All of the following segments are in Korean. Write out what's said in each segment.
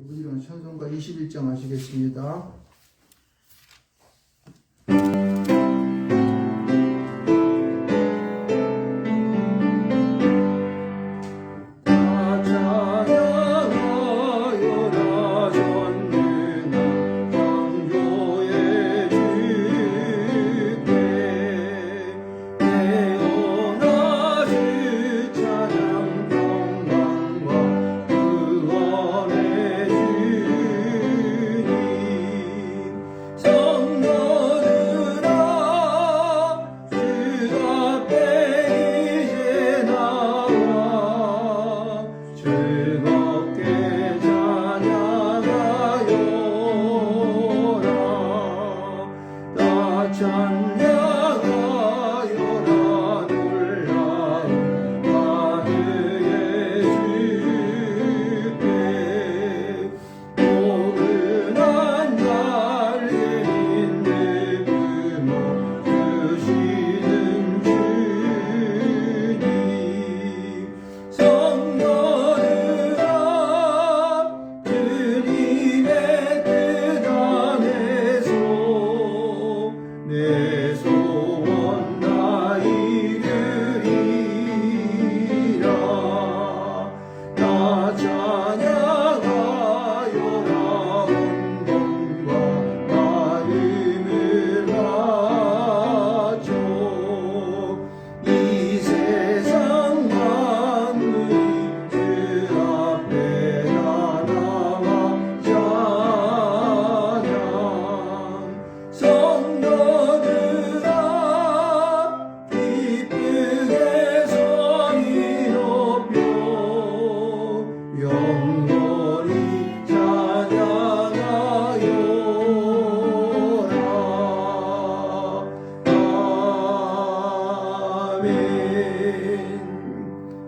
우리는 찬송가 21장 하시겠습니다.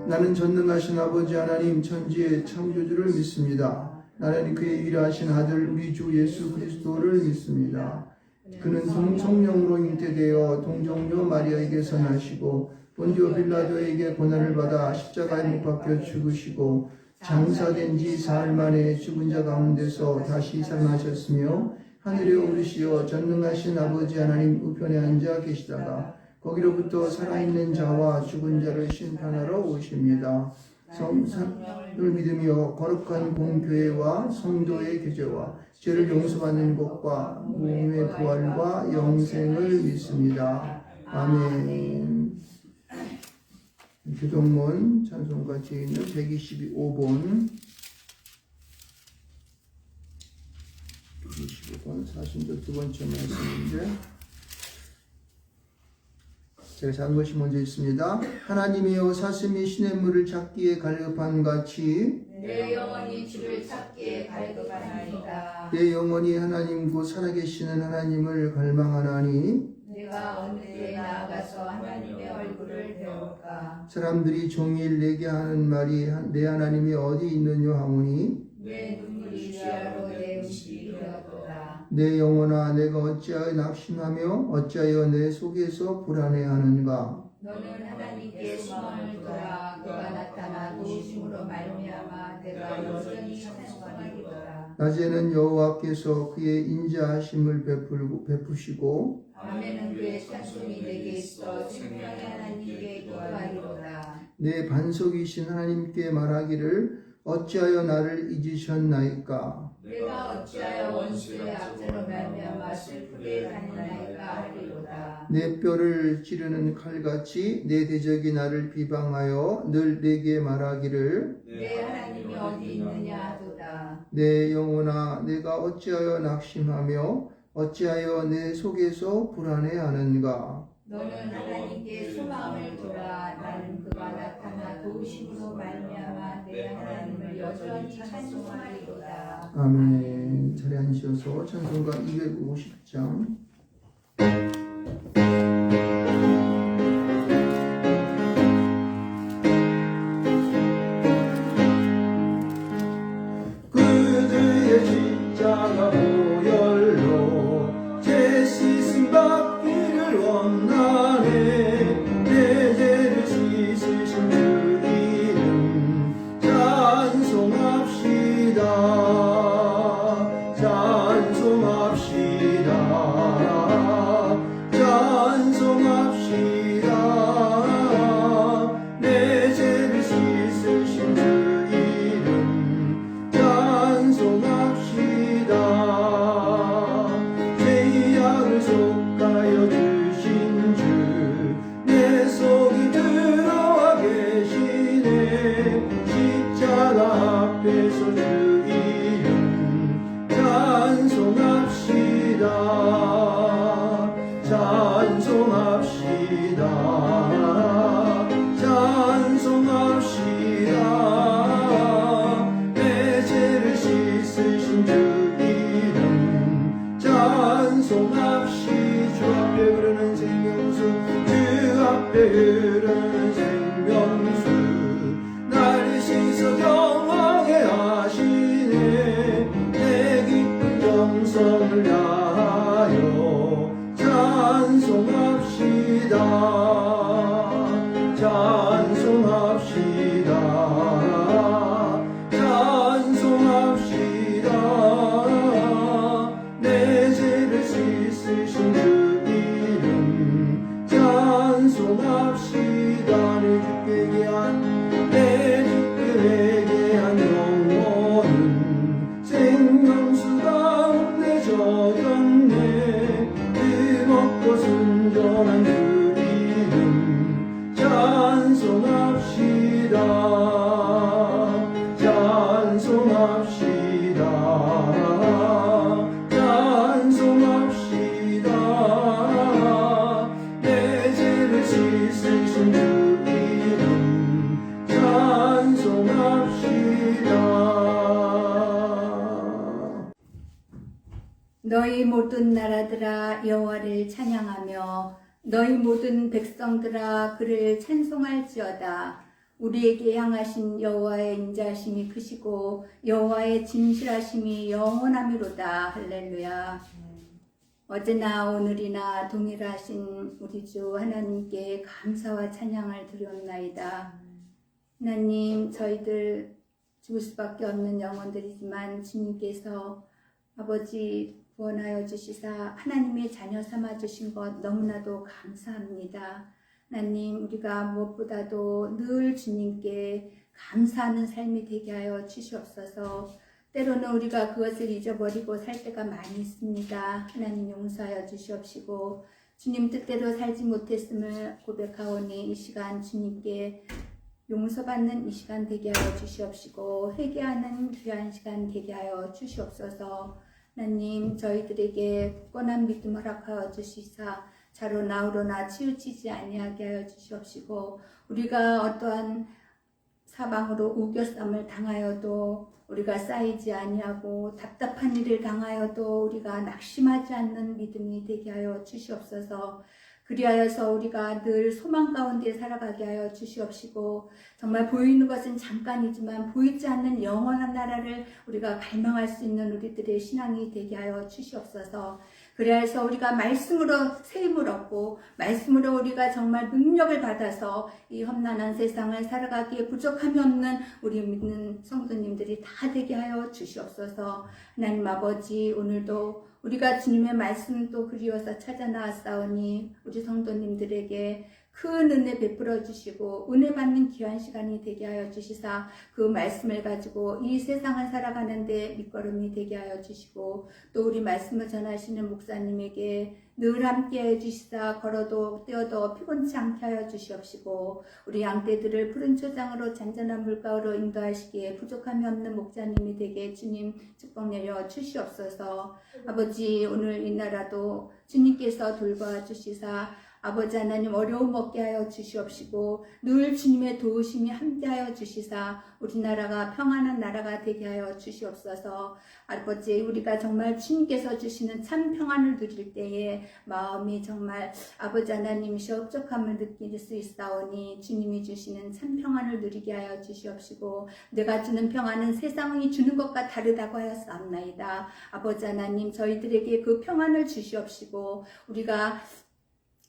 나는 전능하신 아버지 하나님 천지의 창조주를 믿습니다. 나는 그의 일하신 아들 우리 주 예수 그리스도를 믿습니다. 그는 성령으로 잉태되어 동정녀 마리아에게서 나시고 본디오 빌라도에게 고난을 받아 십자가에 못 박혀 죽으시고 장사된 지 사흘 만에 죽은 자 가운데서 다시 살아나셨으며 하늘에 오르시어 전능하신 아버지 하나님 우편에 앉아 계시다가 거기로부터 살아있는 자와 죽은 자를 심판하러 오십니다. 성령을 믿으며 거룩한 공교회와 성도의 교제와 죄를 용서받는 것과 몸의 부활과 영생을 믿습니다. 아멘. 교동문 찬송가 제 있는 125번 125번 40절 두 번째 말씀인데 제가 작은 것이 먼저 있습니다. 하나님이여 사슴이 시냇물을 찾기에 갈급한 같이 내 영혼이 주를 찾기에 갈급하나이다. 내 영혼이 하나님 곧 살아계시는 하나님을 갈망하나니 내가 어느 때에 나아가서 하나님의 얼굴을 배울까. 사람들이 종일 내게 하는 말이 내 하나님이 어디 있느냐 하오니 내 눈물이 주야로 내 음식이 되었도다. 내 영혼아 내가 어찌하여 낙심하며 어찌하여 내 속에서 불안해하는가. 너는 하나님께 소망을 두라. 그가 나타나 도우심으로 말미암아 내가 여전히 찬송하리로다. 낮에는 여호와께서 그의 인자하심을 베푸시고 밤에는 그의 찬송이 내게 있어 생명의 하나님께 기도하리로다. 내 반석이신 하나님께 말하기를 어찌하여 나를 잊으셨나이까. 내가 어찌하여 원수의 악재로 말미암아 슬프게 다니나이까 하리로다. 내 뼈를 찌르는 칼같이 내 대적이 나를 비방하여 늘 내게 말하기를 내 하나님이 어디 있느냐 하도다. 내 영혼아 내가 어찌하여 낙심하며 어찌하여 내 속에서 불안해하는가. 너는 하나님께 소망을 두라. 나는 그가 나타나 도우심으로 말미암아 내 하나님을 여전히 찬송하리로다. 아멘. 자리 앉으셔서 찬송가 250장 그들의 십자가 보혈로 제 씻음 받기를 원하네. 내 죄를 씻으신 주 이름 찬송합시다. 백성을 위하여 찬송합시다. 찬송합시다. 찬송합시다. 내 죄를 씻으신 주 이름 찬송합시다. 내 주께 회개한 영혼은 생명수 가운데 젖었네. 뜨겁고 순전한 주 이름 찬송합시다. 찬송합시다. 찬송합시다. 내 죄를 씻으신 주 이름 찬송합시다. 너희 모든 나라들아 여호와를 찬양하며 너희 모든 백성들아 그를 찬송할지어다. 우리에게 향하신 여호와의 인자하심이 크시고 여호와의 진실하심이 영원하미로다. 할렐루야. 어제나 오늘이나 동일하신 우리 주 하나님께 감사와 찬양을 드렸나이다. 하나님, 저희들 죽을 수밖에 없는 영혼들이지만 주님께서 아버지 구원하여 주시사 하나님의 자녀 삼아 주신 것 너무나도 감사합니다. 하나님, 우리가 무엇보다도 늘 주님께 감사하는 삶이 되게 하여 주시옵소서. 때로는 우리가 그것을 잊어버리고 살 때가 많이 있습니다. 하나님 용서하여 주시옵시고 주님 뜻대로 살지 못했음을 고백하오니 이 시간 주님께 용서받는 이 시간 되게 하여 주시옵시고 회개하는 귀한 시간 되게 하여 주시옵소서. 하나님, 저희들에게 굳건한 믿음 허락하여 주시사 자로 나우로나 치우치지 아니하게 하여 주시옵시고 우리가 어떠한 사방으로 우겨쌈을 당하여도 우리가 쌓이지 아니하고 답답한 일을 당하여도 우리가 낙심하지 않는 믿음이 되게 하여 주시옵소서. 그리하여서 우리가 늘 소망 가운데 살아가게 하여 주시옵시고 정말 보이는 것은 잠깐이지만 보이지 않는 영원한 나라를 우리가 갈망할 수 있는 우리들의 신앙이 되게 하여 주시옵소서. 그래서 우리가 말씀으로 새 힘을 얻고 말씀으로 우리가 정말 능력을 받아서 이 험난한 세상을 살아가기에 부족함이 없는 우리 믿는 성도님들이 다 되게 하여 주시옵소서. 하나님 아버지, 오늘도 우리가 주님의 말씀을 또 그리워서 찾아 나왔사오니 우리 성도님들에게 큰 은혜 베풀어 주시고 은혜 받는 귀한 시간이 되게 하여 주시사 그 말씀을 가지고 이 세상을 살아가는데 밑거름이 되게 하여 주시고 또 우리 말씀을 전하시는 목사님에게 늘 함께 해주시사 걸어도 뛰어도 피곤치 않게 하여 주시옵시고 우리 양떼들을 푸른 초장으로 잔잔한 물가로 인도하시기에 부족함이 없는 목자님이 되게 주님 축복 내려 주시옵소서. 아버지, 오늘 이 나라도 주님께서 돌봐 주시사 아버지 하나님 어려움 없게 하여 주시옵시고 늘 주님의 도우심이 함께하여 주시사 우리나라가 평안한 나라가 되게 하여 주시옵소서. 아버지, 우리가 정말 주님께서 주시는 참 평안을 누릴 때에 마음이 정말 아버지 하나님이 흡족함을 느낄 수 있사오니 주님이 주시는 참 평안을 누리게 하여 주시옵시고 내가 주는 평안은 세상이 주는 것과 다르다고 하였사옵나이다. 아버지 하나님, 저희들에게 그 평안을 주시옵시고 우리가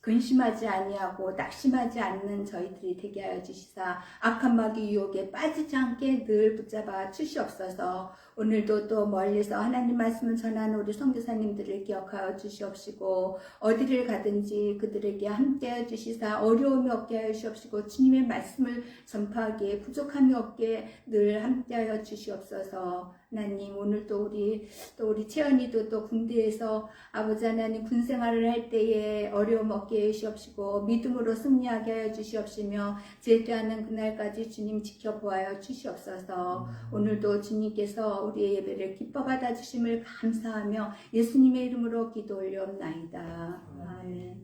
근심하지 아니하고 낙심하지 않는 저희들이 되게 하여 주시사 악한 마귀 유혹에 빠지지 않게 늘 붙잡아 주시옵소서. 오늘도 또 멀리서 하나님 말씀을 전하는 우리 선교사님들을 기억하여 주시옵시고 어디를 가든지 그들에게 함께하여 주시사 어려움이 없게 하여 주시옵시고 주님의 말씀을 전파하기에 부족함이 없게 늘 함께하여 주시옵소서. 하나님, 오늘 또 우리 채연이도 또 군대에서 아버지 하나님 군생활을 할 때에 어려움 없게 해 주시옵시고 믿음으로 승리하게 하여 주시옵시며 제대하는 그날까지 주님 지켜보아여 주시옵소서. 오늘도 주님께서 우리의 예배를 기뻐 받아 주심을 감사하며 예수님의 이름으로 기도 올려옵나이다. 아멘.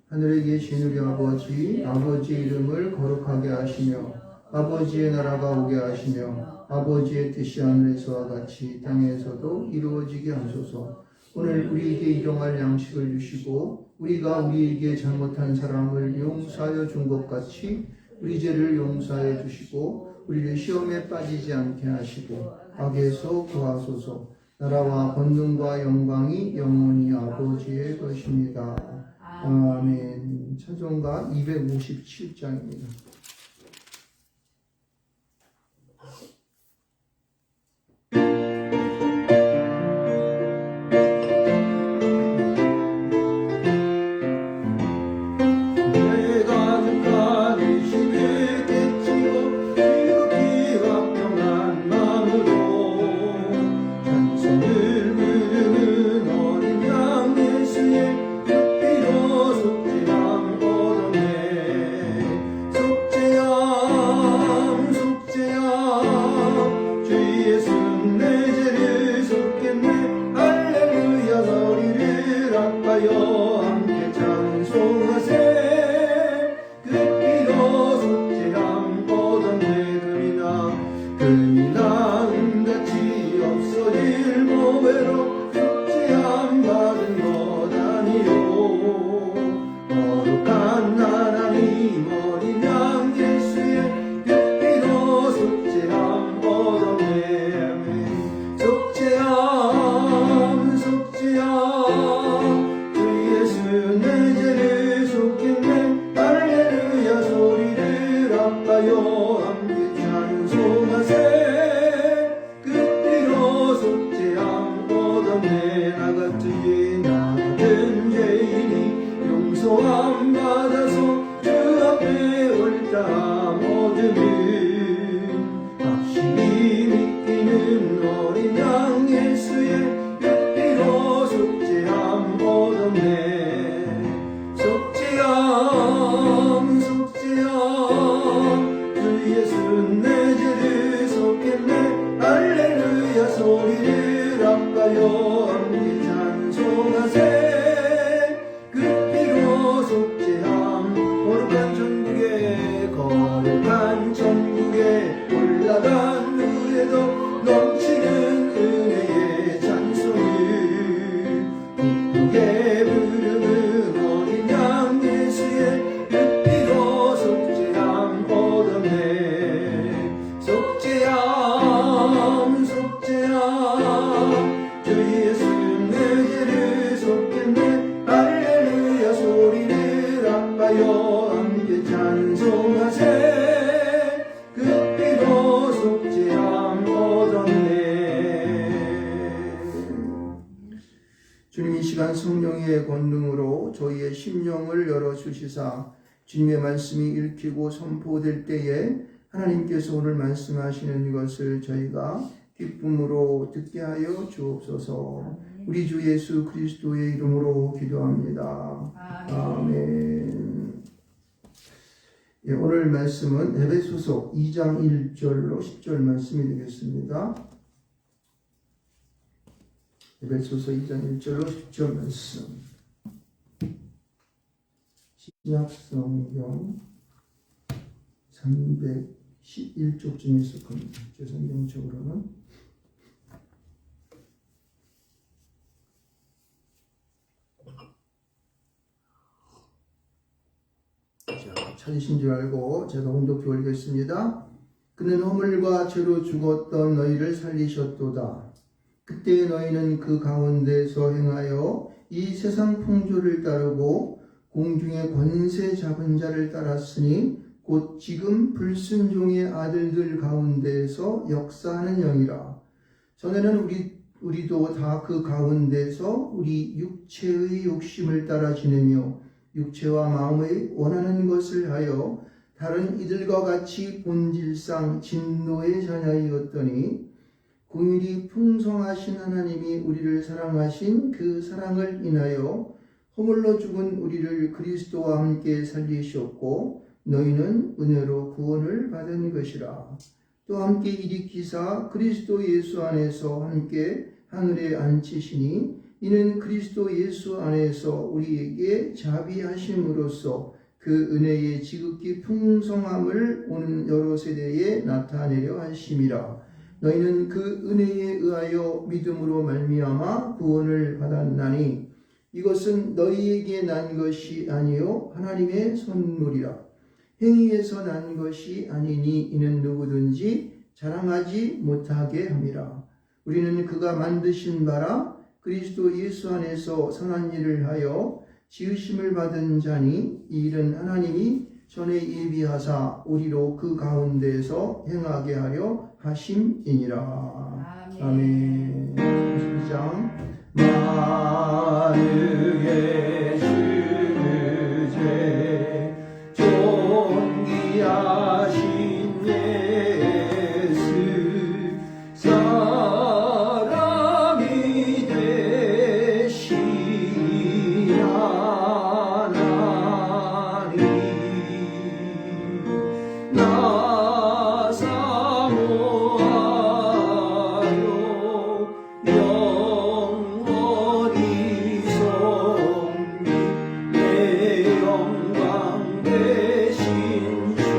하늘에 계신 우리 아버지, 아버지의 이름을 거룩하게 하시며 아버지의 나라가 오게 하시며 아버지의 뜻이 하늘에서와 같이 땅에서도 이루어지게 하소서. 오늘 우리에게 일용할 양식을 주시고 우리가 우리에게 잘못한 사람을 용서하여 준 것 같이 우리 죄를 용서하여 주시고 우리를 시험에 빠지지 않게 하시고 악에서 구하소서. 나라와 권능과 영광이 영원히 아버지의 것입니다. 아멘. 찬송가 257장입니다. 주님, 이 시간 성령의 권능으로 저희의 심령을 열어주시사 주님의 말씀이 읽히고 선포될 때에 하나님께서 오늘 말씀하시는 이것을 저희가 기쁨으로 듣게 하여 주옵소서. 우리 주 예수 그리스도의 이름으로 기도합니다. 아멘. 예, 오늘 말씀은 에베소서 2장 1절로 10절 말씀이 되겠습니다. 에베소서 2장 1절로 10절 말씀. 신약성경 311쪽쯤에 있을 겁니다. 제 성경책으로는. 자, 찾으신 줄 알고 제가 혼독해 올리겠습니다. 그는 허물과 죄로 죽었던 너희를 살리셨도다. 그때 너희는 그 가운데서 행하여 이 세상 풍조를 따르고 공중의 권세 잡은 자를 따랐으니 곧 지금 불순종의 아들들 가운데서 역사하는 영이라. 전에는 우리도 다 그 가운데서 우리 육체의 욕심을 따라 지내며 육체와 마음의 원하는 것을 하여 다른 이들과 같이 본질상 진노의 자녀이었더니 긍휼이 풍성하신 하나님이 우리를 사랑하신 그 사랑을 인하여 허물로 죽은 우리를 그리스도와 함께 살리셨고 너희는 은혜로 구원을 받은 것이라. 또 함께 일으키사 그리스도 예수 안에서 함께 하늘에 앉히시니 이는 그리스도 예수 안에서 우리에게 자비하심으로써 그 은혜의 지극히 풍성함을 오는 여러 세대에 나타내려 하심이라. 너희는 그 은혜에 의하여 믿음으로 말미암아 구원을 받았나니 이것은 너희에게 난 것이 아니요 하나님의 선물이라. 행위에서 난 것이 아니니 이는 누구든지 자랑하지 못하게 함이라. 우리는 그가 만드신 바라 그리스도 예수 안에서 선한 일을 하여 지으심을 받은 자니 이 일은 하나님이 전에 예비하사 우리로 그 가운데에서 행하게 하려 하심이니라. 아멘. 32장 만유의 주제 존귀하신 예수 사람이 되신 하나님 나 사모하여 영원히 섬기 내 영광 되신 주로다.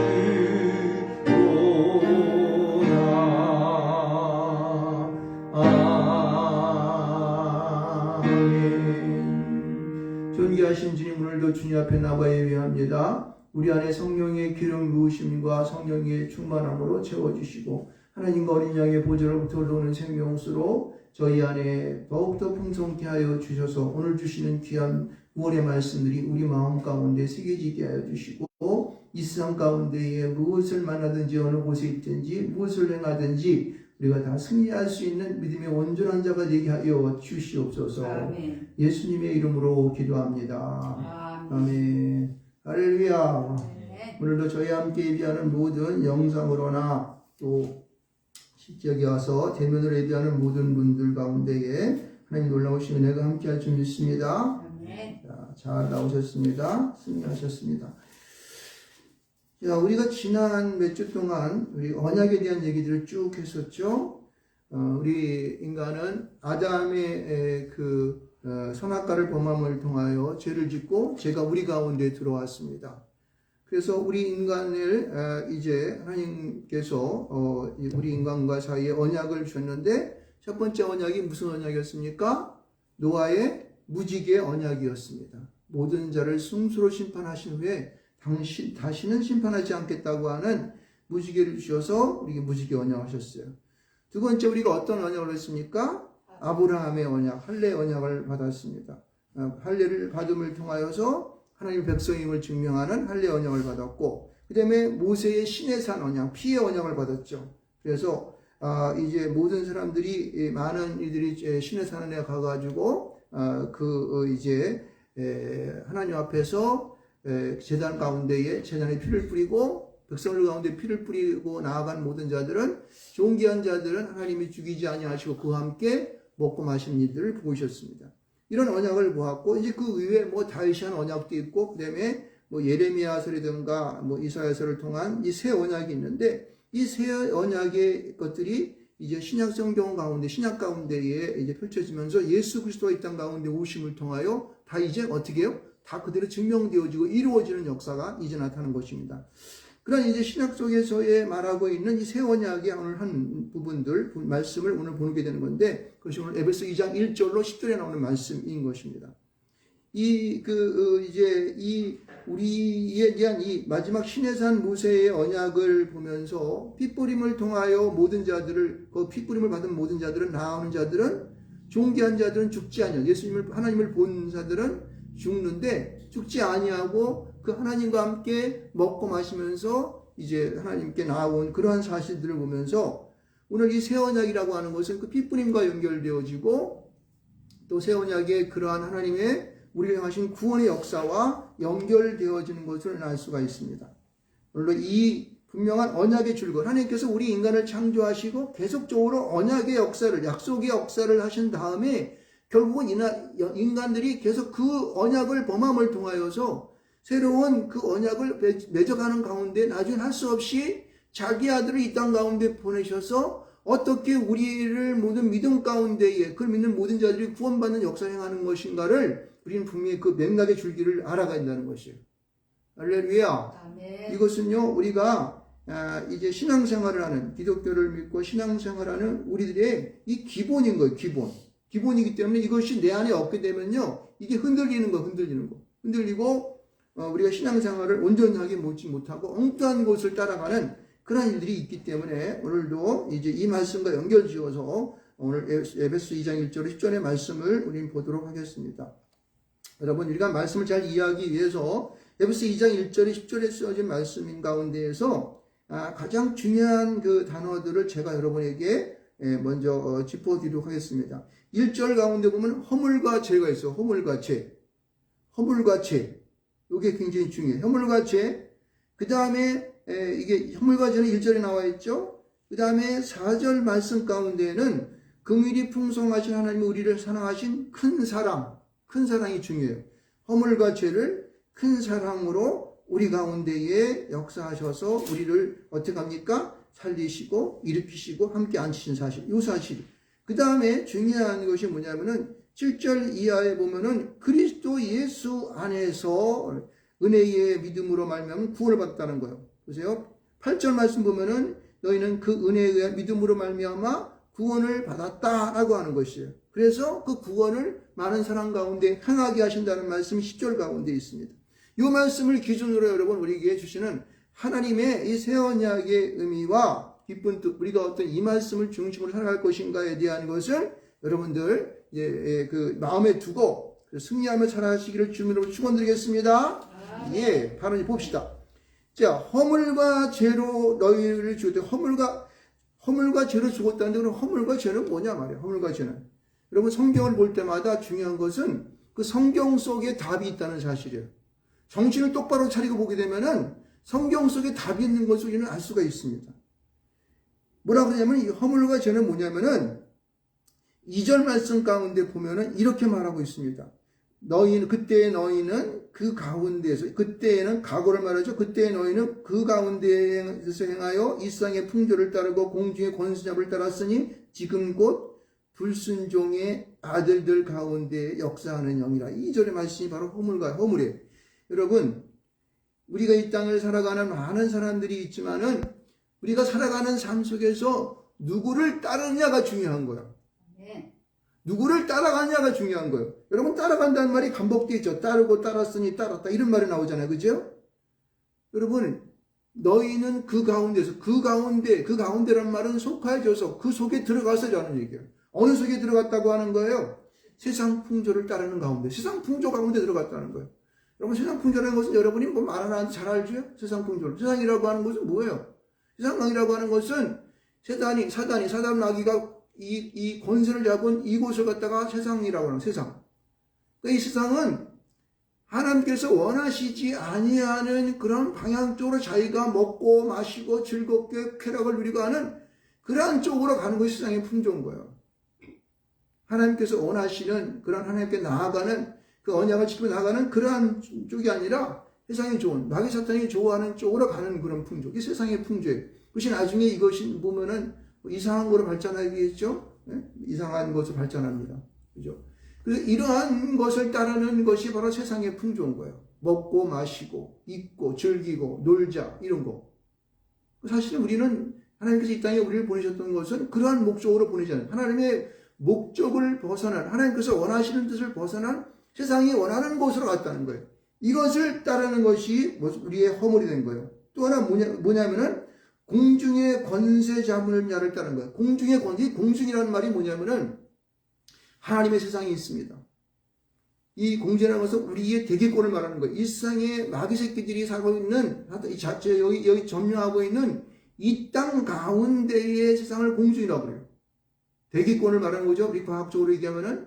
아멘. 존귀하신 주님, 오늘도 주님 앞에 나와 예배합니다. 우리 안에 성령의 기름 부으심과 성령의 충만함으로 채워주시고 하나님과 어린 양의 보좌로부터 흘러오는 생명수로 저희 안에 더욱더 풍성케 하여 주셔서 오늘 주시는 귀한 구원의 말씀들이 우리 마음 가운데 새겨지게 하여 주시고 이 세상 가운데에 무엇을 만나든지 어느 곳에 있든지 무엇을 행하든지 우리가 다 승리할 수 있는 믿음의 온전한 자가 되게 하여 주시옵소서. 아멘. 예수님의 이름으로 기도합니다. 아멘. 할렐루야. 오늘도 저희와 함께 예배하는 모든 영상으로나 또 실제에 와서 대면으로 예배하는 모든 분들 가운데에 하나님 놀라우신 은혜가 함께할 줄 믿습니다. 자, 잘 나오셨습니다. 승리하셨습니다. 자, 우리가 지난 몇 주 동안 우리 언약에 대한 얘기들을 쭉 했었죠. 우리 인간은 아담의 선악과를 범함을 통하여 죄를 짓고 죄가 우리 가운데 들어왔습니다. 그래서 우리 인간을 이제 하나님께서 우리 인간과 사이에 언약을 주셨는데 첫 번째 언약이 무슨 언약이었습니까? 노아의 무지개 언약이었습니다. 모든 자를 승수로 심판하신 후에 다시는 심판하지 않겠다고 하는 무지개를 주셔서 우리에게 무지개 언약하셨어요. 두 번째 우리가 어떤 언약을 했습니까? 아브라함의 언약, 할례 언약을 받았습니다. 할례를 받음을 통하여서 하나님의 백성임을 증명하는 할례 언약을 받았고, 그 다음에 모세의 신의 산 언약, 피의 언약을 받았죠. 그래서 이제 모든 사람들이 많은 이들이 신의 산에 가가지고 이제 하나님 앞에서 제단 가운데에 제단에 피를 뿌리고 백성들 가운데 피를 뿌리고 나아간 모든 자들은 존귀한 자들은 하나님이 죽이지 아니하시고 그와 함께 먹고 마시는 일들을 보이셨습니다. 이런 언약을 보았고 이제 그 이외에 다윗이 한 언약도 있고 그다음에 예레미야서라든가 이사야서를 통한 이 새 언약이 있는데 이 새 언약의 것들이 이제 신약 성경 가운데 신약 가운데에 이제 펼쳐지면서 예수 그리스도가 이 땅 가운데 오심을 통하여 다 이제 어떻게 해요? 다 그대로 증명되어지고 이루어지는 역사가 이제 나타나는 것입니다. 그런 이제 신약 속에서의 말하고 있는 이 새 언약의 오늘 한 부분들 말씀을 오늘 보게 되는 건데 그것이 오늘 에베소 2장 1절로 10절에 나오는 말씀인 것입니다. 우리에 대한 이 마지막 신의 산 모세의 언약을 보면서 핏부림을 통하여 모든 자들을 그 핏부림을 받은 모든 자들은 나오는 자들은 존귀한 자들은 죽지 아니하고 하나님을 본 자들은 죽는데 죽지 아니하고 그 하나님과 함께 먹고 마시면서 이제 하나님께 나아온 그러한 사실들을 보면서 오늘 이 새 언약이라고 하는 것은 그 핏부림과 연결되어지고 또 새 언약의 그러한 하나님의 우리를 향하신 구원의 역사와 연결되어지는 것을 알 수가 있습니다. 물론 이 분명한 언약의 줄곧 하나님께서 우리 인간을 창조하시고 계속적으로 언약의 역사를 약속의 역사를 하신 다음에 결국은 인간들이 계속 그 언약을 범함을 통하여서 새로운 그 언약을 맺어가는 가운데 나중에 할 수 없이 자기 아들을 이 땅 가운데 보내셔서 어떻게 우리를 모든 믿음 가운데에 그걸 믿는 모든 자들이 구원받는 역사를 행하는 것인가를 우리는 분명히 그 맥락의 줄기를 알아가야 한다는 것이에요. 할렐루야. 아멘. 이것은요 우리가 이제 신앙생활을 하는 기독교를 믿고 신앙생활하는 우리들의 이 기본인 거예요. 기본이기 때문에 이것이 내 안에 없게 되면요 이게 흔들리고 우리가 신앙생활을 온전하게 묻지 못하고 엉뚱한 곳을 따라가는 그런 일들이 있기 때문에 오늘도 이제 이 말씀과 연결지어서 오늘 에베소 2장 1절 10절의 말씀을 우리는 보도록 하겠습니다. 여러분, 우리가 말씀을 잘 이해하기 위해서 에베소 2장 1절에 10절에 쓰여진 말씀 가운데에서 가장 중요한 그 단어들을 제가 여러분에게 먼저 짚어드리도록 하겠습니다. 1절 가운데 보면 허물과 죄가 있어요. 허물과 죄. 허물과 죄. 이게 굉장히 중요해요. 허물과 죄. 그 다음에 이게 허물과 죄는 1절에 나와 있죠. 그 다음에 4절 말씀 가운데는 긍휼이 풍성하신 하나님이 우리를 사랑하신 큰 사랑. 큰 사랑이 중요해요. 허물과 죄를 큰 사랑으로 우리 가운데에 역사하셔서 우리를 어떻게 합니까? 살리시고 일으키시고 함께 앉히신 사실. 이 사실. 그 다음에 중요한 것이 뭐냐면은 7절 이하에 보면은 그리스도 예수 안에서 은혜의 믿음으로 말미암아 구원을 받았다는 거예요. 보세요. 8절 말씀 보면은 너희는 그 은혜에 의한 믿음으로 말미암아 구원을 받았다라고 하는 것이에요. 그래서 그 구원을 많은 사람 가운데 행하게 하신다는 말씀이 10절 가운데 있습니다. 이 말씀을 기준으로 여러분 우리에게 주시는 하나님의 이 새 언약의 의미와 기쁜 뜻, 우리가 어떤 이 말씀을 중심으로 살아갈 것인가에 대한 것을 여러분들 그 마음에 두고 승리하며 살아가시기를 주님으로 축원드리겠습니다. 예, 바로 이제 봅시다. 자, 허물과 죄로 너희를 죽였다. 허물과 죄로 죽었다는데 그럼 허물과 죄는 뭐냐 말이에요. 허물과 죄는. 여러분 성경을 볼 때마다 중요한 것은 그 성경 속에 답이 있다는 사실이에요. 정신을 똑바로 차리고 보게 되면은 성경 속에 답이 있는 것을 우리는 알 수가 있습니다. 뭐라고 그러냐면 이 허물과 죄는 뭐냐면은 2절 말씀 가운데 보면은 이렇게 말하고 있습니다. 그때의 너희는 그 가운데에서, 그때에는 과거를 말하죠. 그때의 너희는 그 가운데에서 행하여 이 세상의 풍조를 따르고 공중의 권세잡을 따랐으니 지금 곧 불순종의 아들들 가운데 역사하는 영이라. 2절의 말씀이 바로 허물이에요. 여러분, 우리가 이 땅을 살아가는 많은 사람들이 있지만은 우리가 살아가는 삶 속에서 누구를 따르느냐가 중요한 거야. 누구를 따라가느냐가 중요한 거예요. 여러분, 따라간다는 말이 반복되어 있죠. 따르고 따랐으니 따랐다. 이런 말이 나오잖아요. 그죠? 여러분, 너희는 그 가운데란 말은 속하여져서 그 속에 들어가서라는 얘기예요. 어느 속에 들어갔다고 하는 거예요? 세상 풍조를 따르는 가운데. 세상 풍조 가운데 들어갔다는 거예요. 여러분, 세상 풍조라는 것은 여러분이 뭐 말하는지 잘 알죠? 세상 풍조를. 세상이라고 하는 것은 뭐예요? 세상이라고 하는 것은 사단 마귀가 이 권세를 잡은 이곳을 갖다가 세상이라고 하는 세상. 그러니까 이 세상은 하나님께서 원하시지 아니하는 그런 방향 쪽으로 자기가 먹고 마시고 즐겁게 쾌락을 누리고 하는 그러한 쪽으로 가는 것이 세상의 풍조인 거예요. 하나님께서 원하시는 그런 하나님께 나아가는 그 언약을 지키며 나아가는 그러한 쪽이 아니라 세상이 좋은 마귀 사탄이 좋아하는 쪽으로 가는 그런 풍조. 이게 세상의 풍조예요. 그것이 나중에 이것이 보면은 이상한 거로 발전하겠죠? 네? 이상한 것을 발전합니다. 그죠? 그래서 이러한 것을 따르는 것이 바로 세상의 풍조인 거예요. 먹고 마시고 입고 즐기고 놀자 이런 거. 사실은 우리는 하나님께서 이 땅에 우리를 보내셨던 것은 그러한 목적으로 보내잖아요. 하나님의 목적을 벗어난, 하나님께서 원하시는 뜻을 벗어난 세상이 원하는 곳으로 갔다는 거예요. 이것을 따르는 것이 우리의 허물이 된 거예요. 또 하나 뭐냐면은 공중의 권세 잡는 자를 따르는 거예요. 공중의 권세, 공중이라는 말이 뭐냐면은 하나님의 세상이 있습니다. 이 공중이라는 것은 우리의 대기권을 말하는 거예요. 이 세상에 마귀 새끼들이 살고 있는, 여기 점령하고 있는 이 땅 가운데의 세상을 공중이라고 그래요. 대기권을 말하는 거죠. 우리 과학적으로 얘기하면은.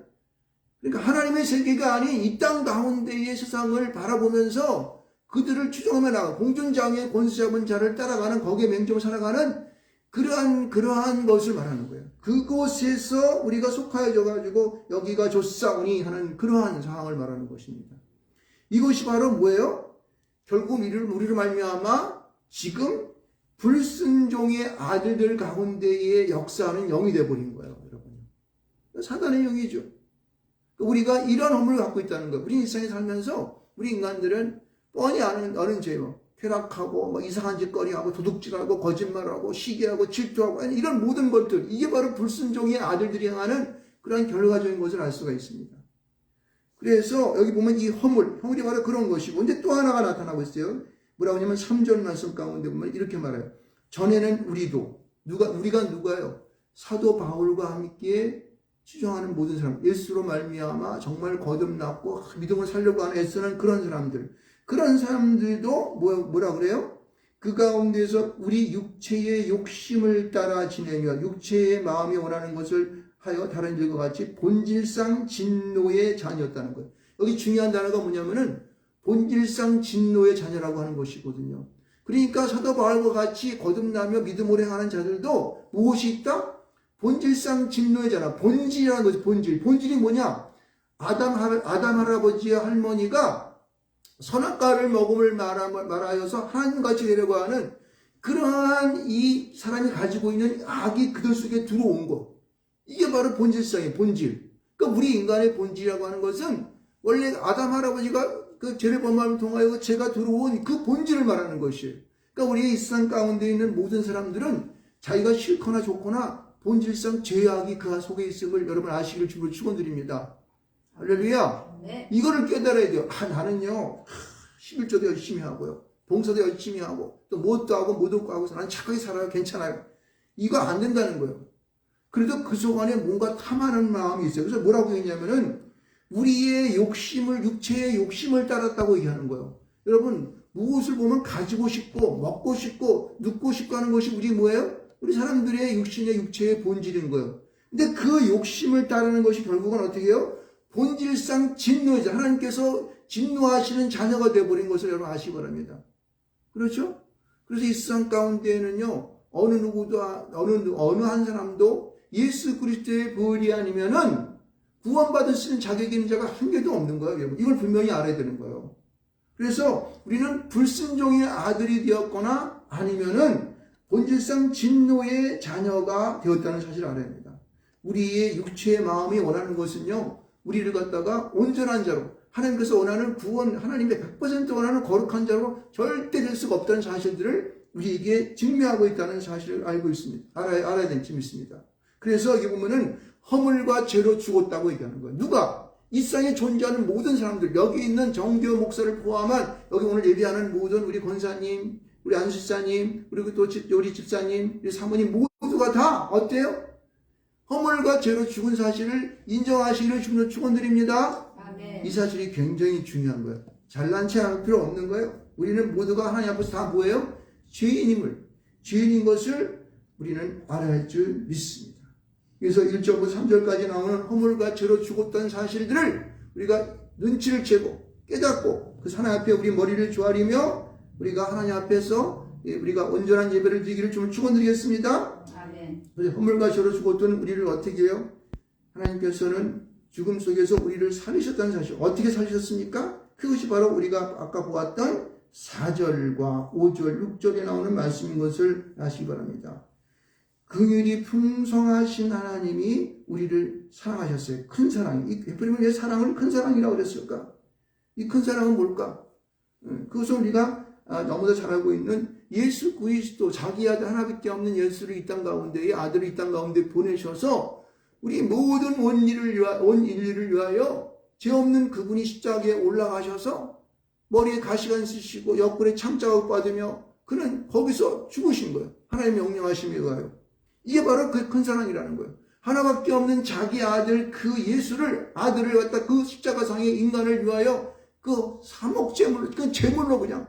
그러니까 하나님의 세계가 아닌 이 땅 가운데의 세상을 바라보면서 그들을 추종하며 나가 공중장의 권세 잡은 자를 따라가는 거기에 맹종을 살아가는 그러한 것을 말하는 거예요. 그곳에서 우리가 속하여져 가지고 여기가 좋사오니 하는 그러한 상황을 말하는 것입니다. 이것이 바로 뭐예요? 결국 우리를 말미암아 지금 불순종의 아들들 가운데에 역사하는 영이 되어버린 거예요, 여러분. 사단의 영이죠. 우리가 이런 허물을 갖고 있다는 거예요. 우리 일상에 살면서 우리 인간들은 뻔히 아는 죄요. 쾌락하고 뭐 이상한 짓거리하고 도둑질하고 거짓말하고 시기하고 질투하고 이런 모든 것들, 이게 바로 불순종의 아들들이 향하는 그런 결과적인 것을 알 수가 있습니다. 그래서 여기 보면 이 허물이 바로 그런 것이고, 근데 또 하나가 나타나고 있어요. 뭐라고 하냐면 3절 말씀 가운데 보면 이렇게 말해요. 전에는 우리가 누가요? 사도 바울과 함께 추종하는 모든 사람, 예수로 말미암아 정말 거듭났고 믿음을 살려고 하는 애쓰는 그런 사람들, 그런 사람들도 뭐라 그래요? 그 가운데서 우리 육체의 욕심을 따라 지내며 육체의 마음이 원하는 것을 하여 다른 일과 같이 본질상 진노의 자녀였다는 거예요. 여기 중요한 단어가 뭐냐면은 본질상 진노의 자녀라고 하는 것이거든요. 그러니까 사도 바울과 같이 거듭나며 믿음으로 행하는 자들도 무엇이 있다? 본질상 진노의 자녀, 본질이라는 것이 본질. 본질이 뭐냐? 아담 할아버지의 할머니가 선악과를 먹음을 말하여서 하나님같이 되려고 하는 그러한 이 사람이 가지고 있는 악이 그들 속에 들어온 것. 이게 바로 본질상의 본질. 그러니까 우리 인간의 본질이라고 하는 것은 원래 아담 할아버지가 그 죄를 범함을 통하여 죄가 들어온 그 본질을 말하는 것이에요. 그러니까 우리의 이 세상 가운데 있는 모든 사람들은 자기가 싫거나 좋거나 본질상 죄악이 그 속에 있음을 여러분 아시기를 주로 축원드립니다. 할렐루야. 네. 이거를 깨달아야 돼요. 나는요 11조도 열심히 하고요, 봉사도 열심히 하고 또 무엇도 하고 뭐도 하고 나는 착하게 살아요. 괜찮아요. 이거 안 된다는 거예요. 그래도 그 속안에 뭔가 탐하는 마음이 있어요. 그래서 뭐라고 했냐면은 우리의 욕심을, 육체의 욕심을 따랐다고 얘기하는 거예요. 여러분, 무엇을 보면 가지고 싶고 먹고 싶고 눕고 싶고 하는 것이 우리 뭐예요? 우리 사람들의 육신의 육체의 본질인 거예요. 근데 그 욕심을 따르는 것이 결국은 어떻게 해요? 본질상 진노이자 하나님께서 진노하시는 자녀가 되어버린 것을 여러분 아시기 바랍니다. 그렇죠? 그래서 이 세상 가운데에는요, 어느 누구도, 어느 한 사람도 예수 그리스도의 보혈이 아니면은 구원받을 수 있는 자격이 있는 자가 한 개도 없는 거예요, 여러분. 이걸 분명히 알아야 되는 거예요. 그래서 우리는 불순종의 아들이 되었거나 아니면은 본질상 진노의 자녀가 되었다는 사실을 알아야 합니다. 우리의 육체의 마음이 원하는 것은요, 우리를 갖다가 온전한 자로, 하나님께서 원하는 구원, 하나님의 100% 원하는 거룩한 자로 절대 될 수가 없다는 사실들을 우리에게 증명하고 있다는 사실을 알고 있습니다. 알아야 될 점이 있습니다. 그래서 여기 보면은 허물과 죄로 죽었다고 얘기하는 거예요. 누가? 이 세상에 존재하는 모든 사람들, 여기 있는 정교 목사를 포함한 여기 오늘 예배하는 모든 우리 권사님, 우리 안수사님, 그리고 또 우리 집사님, 우리 사모님 모두가 다 어때요? 허물과 죄로 죽은 사실을 인정하시기를 주님으로 축원드립니다. 아멘. 이 사실이 굉장히 중요한 거예요. 잘난 체 할 필요 없는 거예요. 우리는 모두가 하나님 앞에서 다 뭐예요? 죄인인 것을 우리는 알아야 할 줄 믿습니다. 그래서 1절부터 3절까지 나오는 허물과 죄로 죽었던 사실들을 우리가 눈치를 채고 깨닫고 그 하나님 앞에 우리 머리를 조아리며 우리가 하나님 앞에서 우리가 온전한 예배를 드리기를 좀 축원드리겠습니다. 아멘. 그래서 허물과 죄로 죽었던 우리를 어떻게 해요? 하나님께서는 죽음 속에서 우리를 살리셨다는 사실. 어떻게 살리셨습니까? 그것이 바로 우리가 아까 보았던 4절과 5절, 6절에 나오는 말씀인 것을 아시기 바랍니다. 긍휼이 풍성하신 하나님이 우리를 사랑하셨어요. 큰 사랑. 이 베풀림을 왜 사랑을 큰 사랑이라고 그랬을까? 이 큰 사랑은 뭘까? 그것은 우리가 너무도 잘 알고 있는 예수 그리스도, 자기 아들 하나밖에 없는 예수를 이 땅 가운데에, 아들을 이 땅 가운데 보내셔서 우리 모든 온 인류를 위하여 죄 없는 그분이 십자가에 올라가셔서 머리에 가시관 쓰시고 옆구리에 창자국 받으며 그는 거기서 죽으신 거예요. 하나님의 명령하심에 의하여. 이게 바로 그 큰 사랑이라는 거예요. 하나밖에 없는 자기 아들, 그 예수를, 아들을 갖다 그 십자가상의 인간을 위하여 그 사목제물로, 그 제물로 그냥,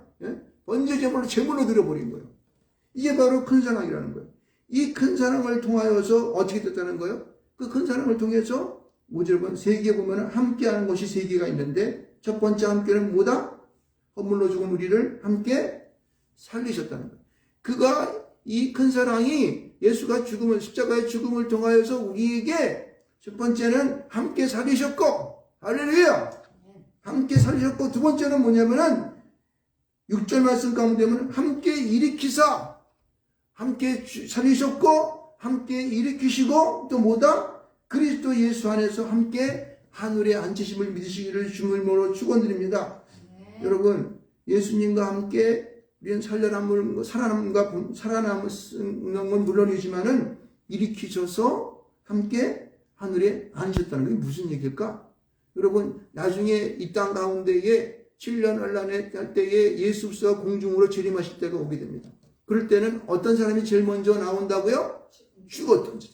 번제 제물로 드려버린 거예요. 이게 바로 큰 사랑이라는 거예요. 이 큰 사랑을 통하여서 어떻게 됐다는 거예요? 그 큰 사랑을 통해서 5절 보면 세 개 보면 함께하는 것이 세 개가 있는데 첫 번째 함께는 뭐다? 허물로 죽은 우리를 함께 살리셨다는 거예요. 그가 이 큰 사랑이 예수가 십자가의 죽음을 통하여서 우리에게 첫 번째는 함께 살리셨고, 할렐루야! 함께 살리셨고, 두 번째는 뭐냐면은 6절 말씀 가운데 보면 함께 일으키사, 함께 살리셨고, 함께 일으키시고, 또 뭐다? 그리스도 예수 안에서 함께 하늘에 앉으심을 믿으시기를 주님으로 축원드립니다. 여러분, 예수님과 함께 우리는 살아남는 건 물론이지만은 일으키셔서 함께 하늘에 앉으셨다는 게 무슨 얘기일까? 여러분, 나중에 이 땅 가운데에 7년 환란에 할 때에 예수 그리스도가 공중으로 재림하실 때가 오게 됩니다. 그럴 때는 어떤 사람이 제일 먼저 나온다고요? 죽었던 자,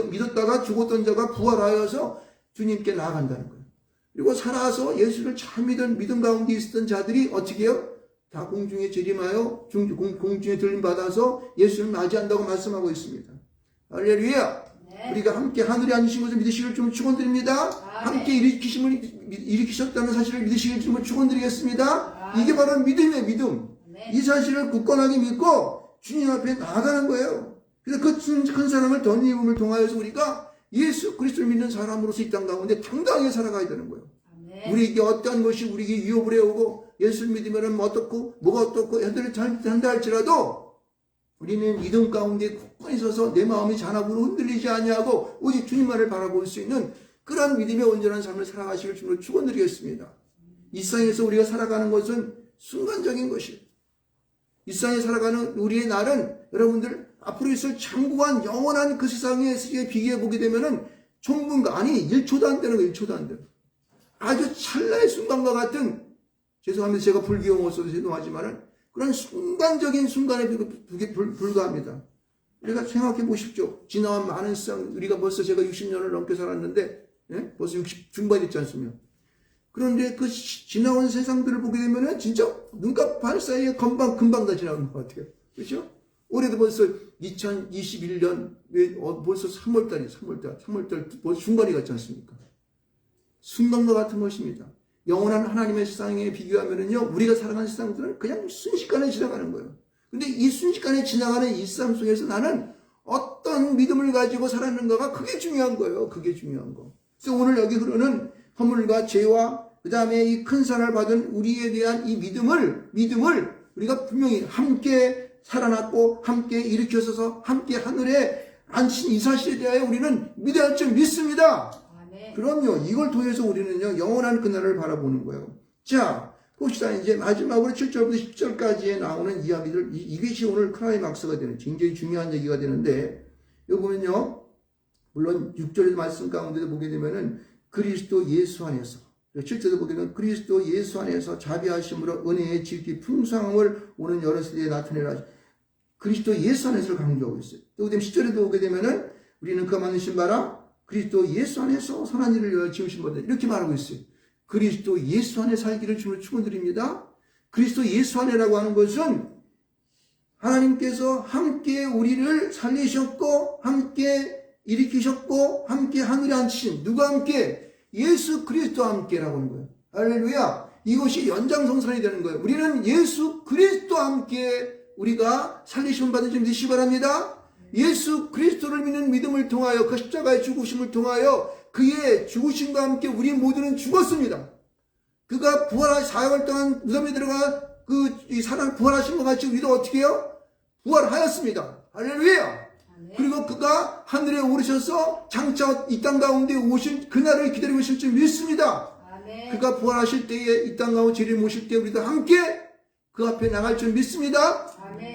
믿었다가 죽었던 자가 부활하여서 주님께 나아간다는 거예요. 그리고 살아서 예수를 잘 믿음 가운데 있었던 자들이 어떻게 해요? 다 공중에 재림하여 공중에 들림받아서 예수를 맞이한다고 말씀하고 있습니다. 할렐루야. 네. 우리가 함께 하늘에 앉으신 것을 믿으시길 좀 축원드립니다. 함께 일으키셨다는 사실을 믿으시길 좀 축원드리겠습니다. 이게 바로 믿음이에요. 믿음. 이 사실을 굳건하게 믿고 주님 앞에 나아가는 거예요. 그래서 그 큰 사랑을 덧입음을 통하여서 우리가 예수 그리스도를 믿는 사람으로서 이 땅 가운데 당당하게 살아가야 되는 거예요. 우리에게 어떠한 것이 우리에게 위협을 해오고 예수를 믿으면 어떻고 뭐가 어떻고 애들을 한다 할지라도 우리는 믿음 가운데 굳건히 서서 내 마음이 잔악으로 흔들리지 아니하고 오직 주님만을 바라볼 수 있는 그러한 믿음의 온전한 삶을 살아가시길 주님으로 축원드리겠습니다. 이 세상에서 우리가 살아가는 것은 순간적인 것이에요. 이 세상에 살아가는 우리의 날은 여러분들 앞으로 있을 장구한 영원한 그 세상에 비교해 보게 되면은 총분가 아니 1초도 안 되는 거예요. 1초도 안 되는 거예요. 아주 찰나의 순간과 같은, 죄송합니다. 제가 불교용어 써서 죄송하지만은 그런 순간적인 순간에 불과합니다. 우리가 생각해 보십시오. 지나온 많은 세상, 우리가 벌써 제가 60년을 넘게 살았는데, 예? 벌써 60 중반 있지 않습니까? 그런데 그 지나온 세상들을 보게 되면은 진짜 눈과 발 사이에 금방 다 지나오는 것 같아요. 그렇죠? 올해도 벌써 2021년, 벌써 3월달, 벌써 중반이 갔지 않습니까? 순간과 같은 것입니다. 영원한 하나님의 세상에 비교하면은요, 우리가 살아가는 세상들은 그냥 순식간에 지나가는 거예요. 근데 이 순식간에 지나가는 이 삶 속에서 나는 어떤 믿음을 가지고 살았는가가 그게 중요한 거예요. 그게 중요한 거. 그래서 오늘 여기 흐르는 허물과 죄와 그 다음에 이 큰 사랑을 받은 우리에 대한 이 믿음을 우리가 분명히 함께 살아났고 함께 일으켜서서 함께 하늘에 앉힌 이 사실에 대하여 우리는 믿어야 할 줄 믿습니다. 그럼요. 이걸 통해서 우리는요, 영원한 그날을 바라보는 거예요. 자, 봅시다. 이제 마지막으로 7절부터 10절까지에 나오는 이야기들, 이것이 오늘 클라이막스가 되는, 굉장히 중요한 얘기가 되는데, 여기 보면요, 물론 6절의 말씀 가운데도 보게 되면은, 그리스도 예수 안에서, 7절도 보게 되면, 그리스도 예수 안에서 자비하심으로 은혜의 지극히 풍성함을 오는 여러 세대에 나타내라. 그리스도 예수 안에서를 강조하고 있어요. 또 그다음 10절에도 보게 되면은, 우리는 그 만드신 바라, 그리스도 예수 안에서 선한 일을 위하여 지으신 분들 이렇게 말하고 있어요. 그리스도 예수 안에 살기를 주님을 축원드립니다. 그리스도 예수 안에라고 하는 것은 하나님께서 함께 우리를 살리셨고 함께 일으키셨고 함께 하늘에 앉히신 누가 함께? 예수 그리스도와 함께라고 하는 거예요. 할렐루야. 이것이 연장성선이 되는 거예요. 우리는 예수 그리스도와 함께 우리가 살리심을 받은 줄 믿으시기 바랍니다. 예수 그리스도를 믿는 믿음을 통하여 그 십자가의 죽으심을 통하여 그의 죽으심과 함께 우리 모두는 죽었습니다. 그가 부활하신 4일 동안 무덤에 들어가 이 사랑 부활하신 것 같이 우리도 어떻게 해요? 부활하였습니다. 할렐루야. 그리고 그가 하늘에 오르셔서 장차 이 땅 가운데 오실 그날을 기다리고 있을 줄 믿습니다. 그가 부활하실 때에 이 땅 가운데 재림 오실 때 우리도 함께 그 앞에 나갈 줄 믿습니다.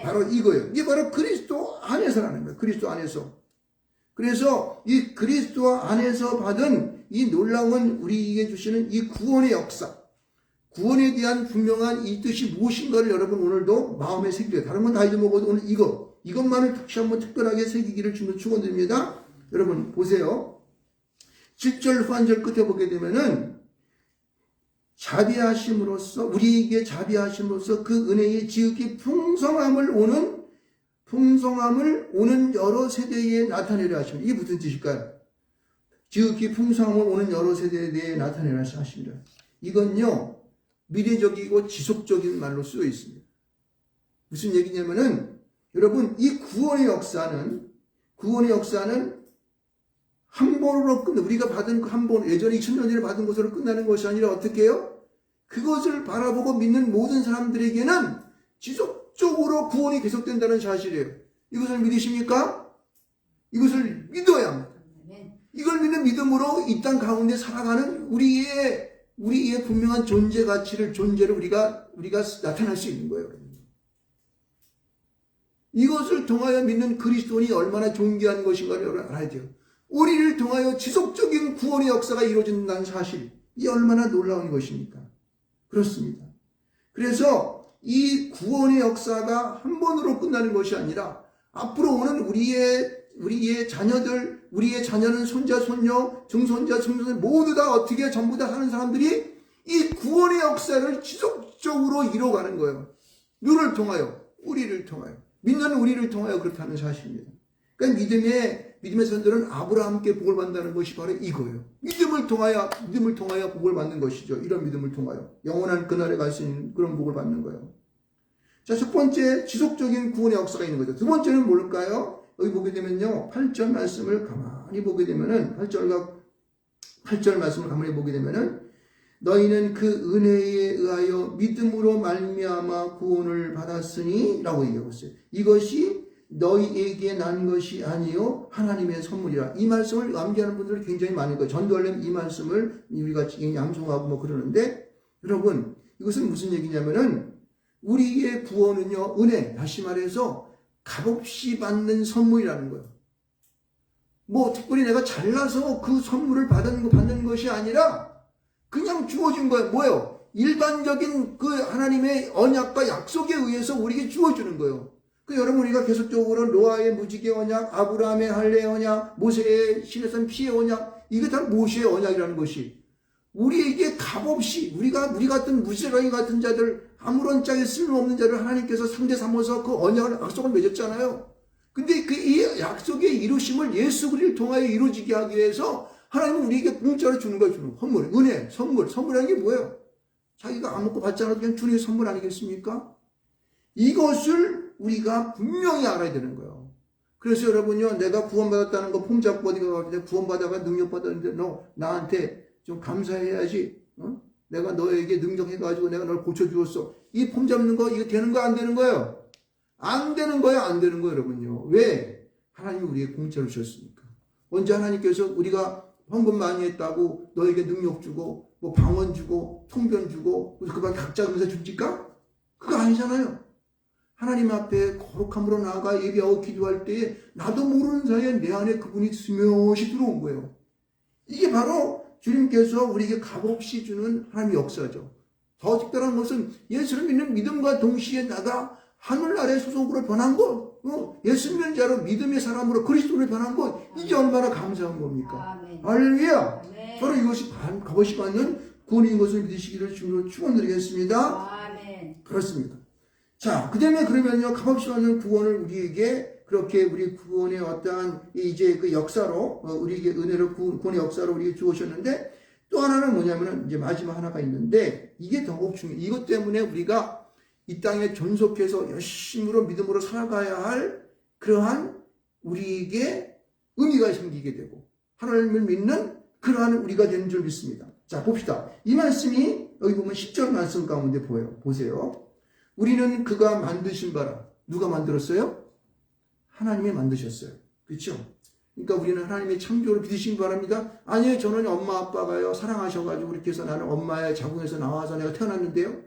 바로 이거예요. 이게 바로 그리스도 안에서라는 거예요. 그리스도 안에서. 그래서 이 그리스도 안에서 받은 이 놀라운 우리에게 주시는 이 구원의 역사, 구원에 대한 분명한 이 뜻이 무엇인가를 여러분 오늘도 마음에 새기게. 다른 건 다 잊어먹어도 오늘 이것만을 특히 한번 특별하게 새기기를 주는 축원드립니다. 여러분 보세요. 7절 후반절 끝에 보게 되면은 자비하심으로써 우리에게 자비하심으로써 그 은혜의 지극히 풍성함을 오는 여러 세대에 나타내려 하십니다. 이게 무슨 뜻일까요? 지극히 풍성함을 오는 여러 세대에 나타내려 하십니다. 이건요 미래적이고 지속적인 말로 쓰여 있습니다. 무슨 얘기냐면은 여러분 이 구원의 역사는 한 번으로 우리가 받은 한 번, 예전에 2000년 전에 받은 것으로 끝나는 것이 아니라 어떻게 해요? 그것을 바라보고 믿는 모든 사람들에게는 지속적으로 구원이 계속된다는 사실이에요. 이것을 믿으십니까? 이것을 믿어야 합니다. 이걸 믿는 믿음으로 이 땅 가운데 살아가는 우리의 분명한 존재를 우리가 나타날 수 있는 거예요. 이것을 통하여 믿는 그리스도인이 얼마나 존귀한 것인가를 여러분 알아야 돼요. 우리를 통하여 지속적인 구원의 역사가 이루어진다는 사실, 이 얼마나 놀라운 것입니까? 그렇습니다. 그래서 이 구원의 역사가 한 번으로 끝나는 것이 아니라 앞으로 오는 우리의 자녀들, 우리의 자녀는 손자, 손녀, 증손자, 증손자 모두 다 어떻게 전부 다 사는 사람들이 이 구원의 역사를 지속적으로 이뤄가는 거예요. 누를 통하여? 우리를 통하여. 믿는 우리를 통하여 그렇다는 사실입니다. 그러니까 믿음의 선들은 아브라함께 복을 받는다는 것이 바로 이거예요. 믿음을 통하여 복을 받는 것이죠. 이런 믿음을 통하여. 영원한 그날에 갈 수 있는 그런 복을 받는 거예요. 자, 첫 번째, 지속적인 구원의 역사가 있는 거죠. 두 번째는 뭘까요? 여기 보게 되면요, 8절 말씀을 가만히 보게 되면은, 8절 말씀을 가만히 보게 되면은, 너희는 그 은혜에 의하여 믿음으로 말미암아 구원을 받았으니 라고 얘기하고 있어요. 이것이 너희에게 난 것이 아니요 하나님의 선물이라. 이 말씀을 암기하는 분들이 굉장히 많을 거예요. 전도하려면 이 말씀을 우리가 양송하고 뭐 그러는데, 여러분 이것은 무슨 얘기냐면은 우리의 구원은요, 은혜, 다시 말해서 값없이 받는 선물이라는 거예요. 뭐 특별히 내가 잘나서 그 선물을 받는 것이 아니라 그냥 주어진 거예요. 뭐예요? 일반적인 그 하나님의 언약과 약속에 의해서 우리에게 주어주는 거예요. 그 여러분, 우리가 계속적으로 노아의 무지개 언약, 아브라함의 할례 언약, 모세의 신에선 피의 언약, 이게 다 모세의 언약이라는 것이 우리에게 값없이 우리 같은 무지랭이 같은 자들, 아무런 짝에 쓸모없는 자를 하나님께서 상대 삼아서 그 언약을 약속을 맺었잖아요. 근데 그 이 약속의 이루심을 예수 그리스도를 통하여 이루어지게 하기 위해서 하나님은 우리에게 공짜로 주는 거예요. 주는 선물, 은혜, 선물이라는 게 뭐예요? 자기가 아무것도 받지 않아도 그냥 주는 게 선물 아니겠습니까? 이것을 우리가 분명히 알아야 되는 거예요. 그래서 여러분요, 내가 구원받았다는 거 폼 잡고 어디가 가는데 구원받아가 능력받았는데 너 나한테 좀 감사해야지. 내가 너에게 능력해가지고 내가 널 고쳐주었어. 이 폼 잡는 거 이거 되는 거 안 되는 거예요? 안 되는 거예요, 안 되는 거예요, 여러분요. 왜? 하나님이 우리에게 공짜로 주셨으니까. 언제 하나님께서 우리가 헌금 많이 했다고 너에게 능력 주고 뭐 방언 주고 통변 주고 그만 각자 금사 줍니까? 그거 아니잖아요. 하나님 앞에 거룩함으로 나아가 예배하고 기도할 때에 나도 모르는 사이에 내 안에 그분이 스며시 들어온 거예요. 이게 바로 주님께서 우리에게 값없이 주는 하나님의 역사죠. 더 특별한 것은 예수를 믿는 믿음과 동시에 나가 하늘나라의 소속으로 변한 것, 예수 믿는 자로 믿음의 사람으로 그리스도로 변한 것, 이게 얼마나 감사한 겁니까? 할렐루야! 바로 이것이 값없이 받는 구원인 것을 믿으시기를 주로 축원드리겠습니다. 그렇습니다. 자, 그 다음에 그러면요, 값없이 받는 구원을 우리에게 그렇게 우리 구원의 어떠한 이제 그 역사로, 우리에게 은혜로 구원의 역사로 우리에게 주오셨는데, 또 하나는 뭐냐면은 이제 마지막 하나가 있는데, 이게 더욱 중요해요. 이것 때문에 우리가 이 땅에 존속해서 열심으로 믿음으로 살아가야 할 그러한 우리에게 의미가 생기게 되고, 하나님을 믿는 그러한 우리가 되는 줄 믿습니다. 자, 봅시다. 이 말씀이 여기 보면 10절 말씀 가운데 보세요. 우리는 그가 만드신 바라. 누가 만들었어요? 하나님이 만드셨어요. 그렇죠? 그러니까 우리는 하나님의 창조를 믿으시기 바랍니다. 아니요, 저는 엄마 아빠가요 사랑하셔가지고 이렇게 해서 나는 엄마의 자궁에서 나와서 내가 태어났는데요.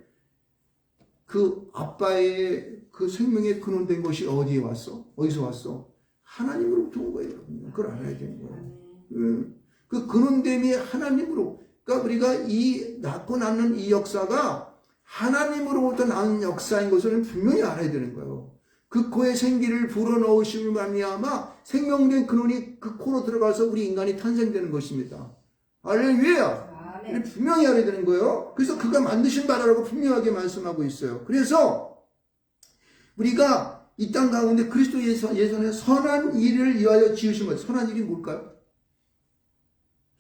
그 아빠의 그 생명에 근원된 것이 어디에 왔어? 어디서 왔어? 하나님으로부터 온 거예요. 그걸 알아야 되는 거예요. 그 근원됨이 하나님으로. 그러니까 우리가 이 낳고 낳는 이 역사가 하나님으로부터 나온 역사인 것을 분명히 알아야 되는 거예요. 그 코에 생기를 불어넣으심을 말미암아 생명된 근원이 그 코로 들어가서 우리 인간이 탄생되는 것입니다. 할렐루야! 분명히 알아야 되는 거예요. 그래서 그가 만드신 바라라고 분명하게 말씀하고 있어요. 그래서 우리가 이 땅 가운데 그리스도 예전에 선한 일을 위하여 지으신 거예요. 선한 일이 뭘까요?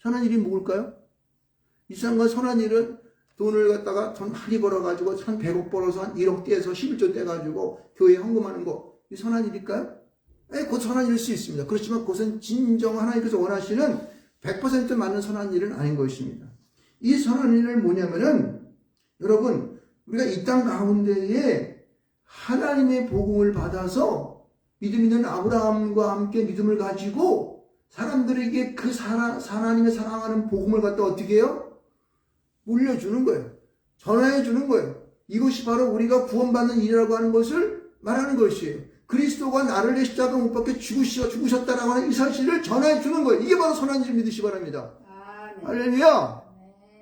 선한 일이 뭘까요? 이 세상과 선한 일은 돈을 갖다가 돈 많이 벌어가지고 한 100억 벌어서 한 1억 떼서 11조 떼가지고 교회에 헌금하는 거, 이 선한 일일까요? 곧 선한 일일 수 있습니다. 그렇지만 그것은 진정 하나님께서 원하시는 100% 맞는 선한 일은 아닌 것입니다. 이 선한 일은 뭐냐면은, 여러분, 우리가 이 땅 가운데에 하나님의 복음을 받아서 믿음 있는 아브라함과 함께 믿음을 가지고 사람들에게 그 하나님의 사랑하는 복음을 갖다 어떻게 해요? 물려주는 거예요. 전화해 주는 거예요. 이것이 바로 우리가 구원받는 일이라고 하는 것을 말하는 것이에요. 그리스도가 나를 내 십자가 못 박혀 죽으셨다라고 하는 이 사실을 전화해 주는 거예요. 이게 바로 선한 일을 믿으시 바랍니다. 할렐루야!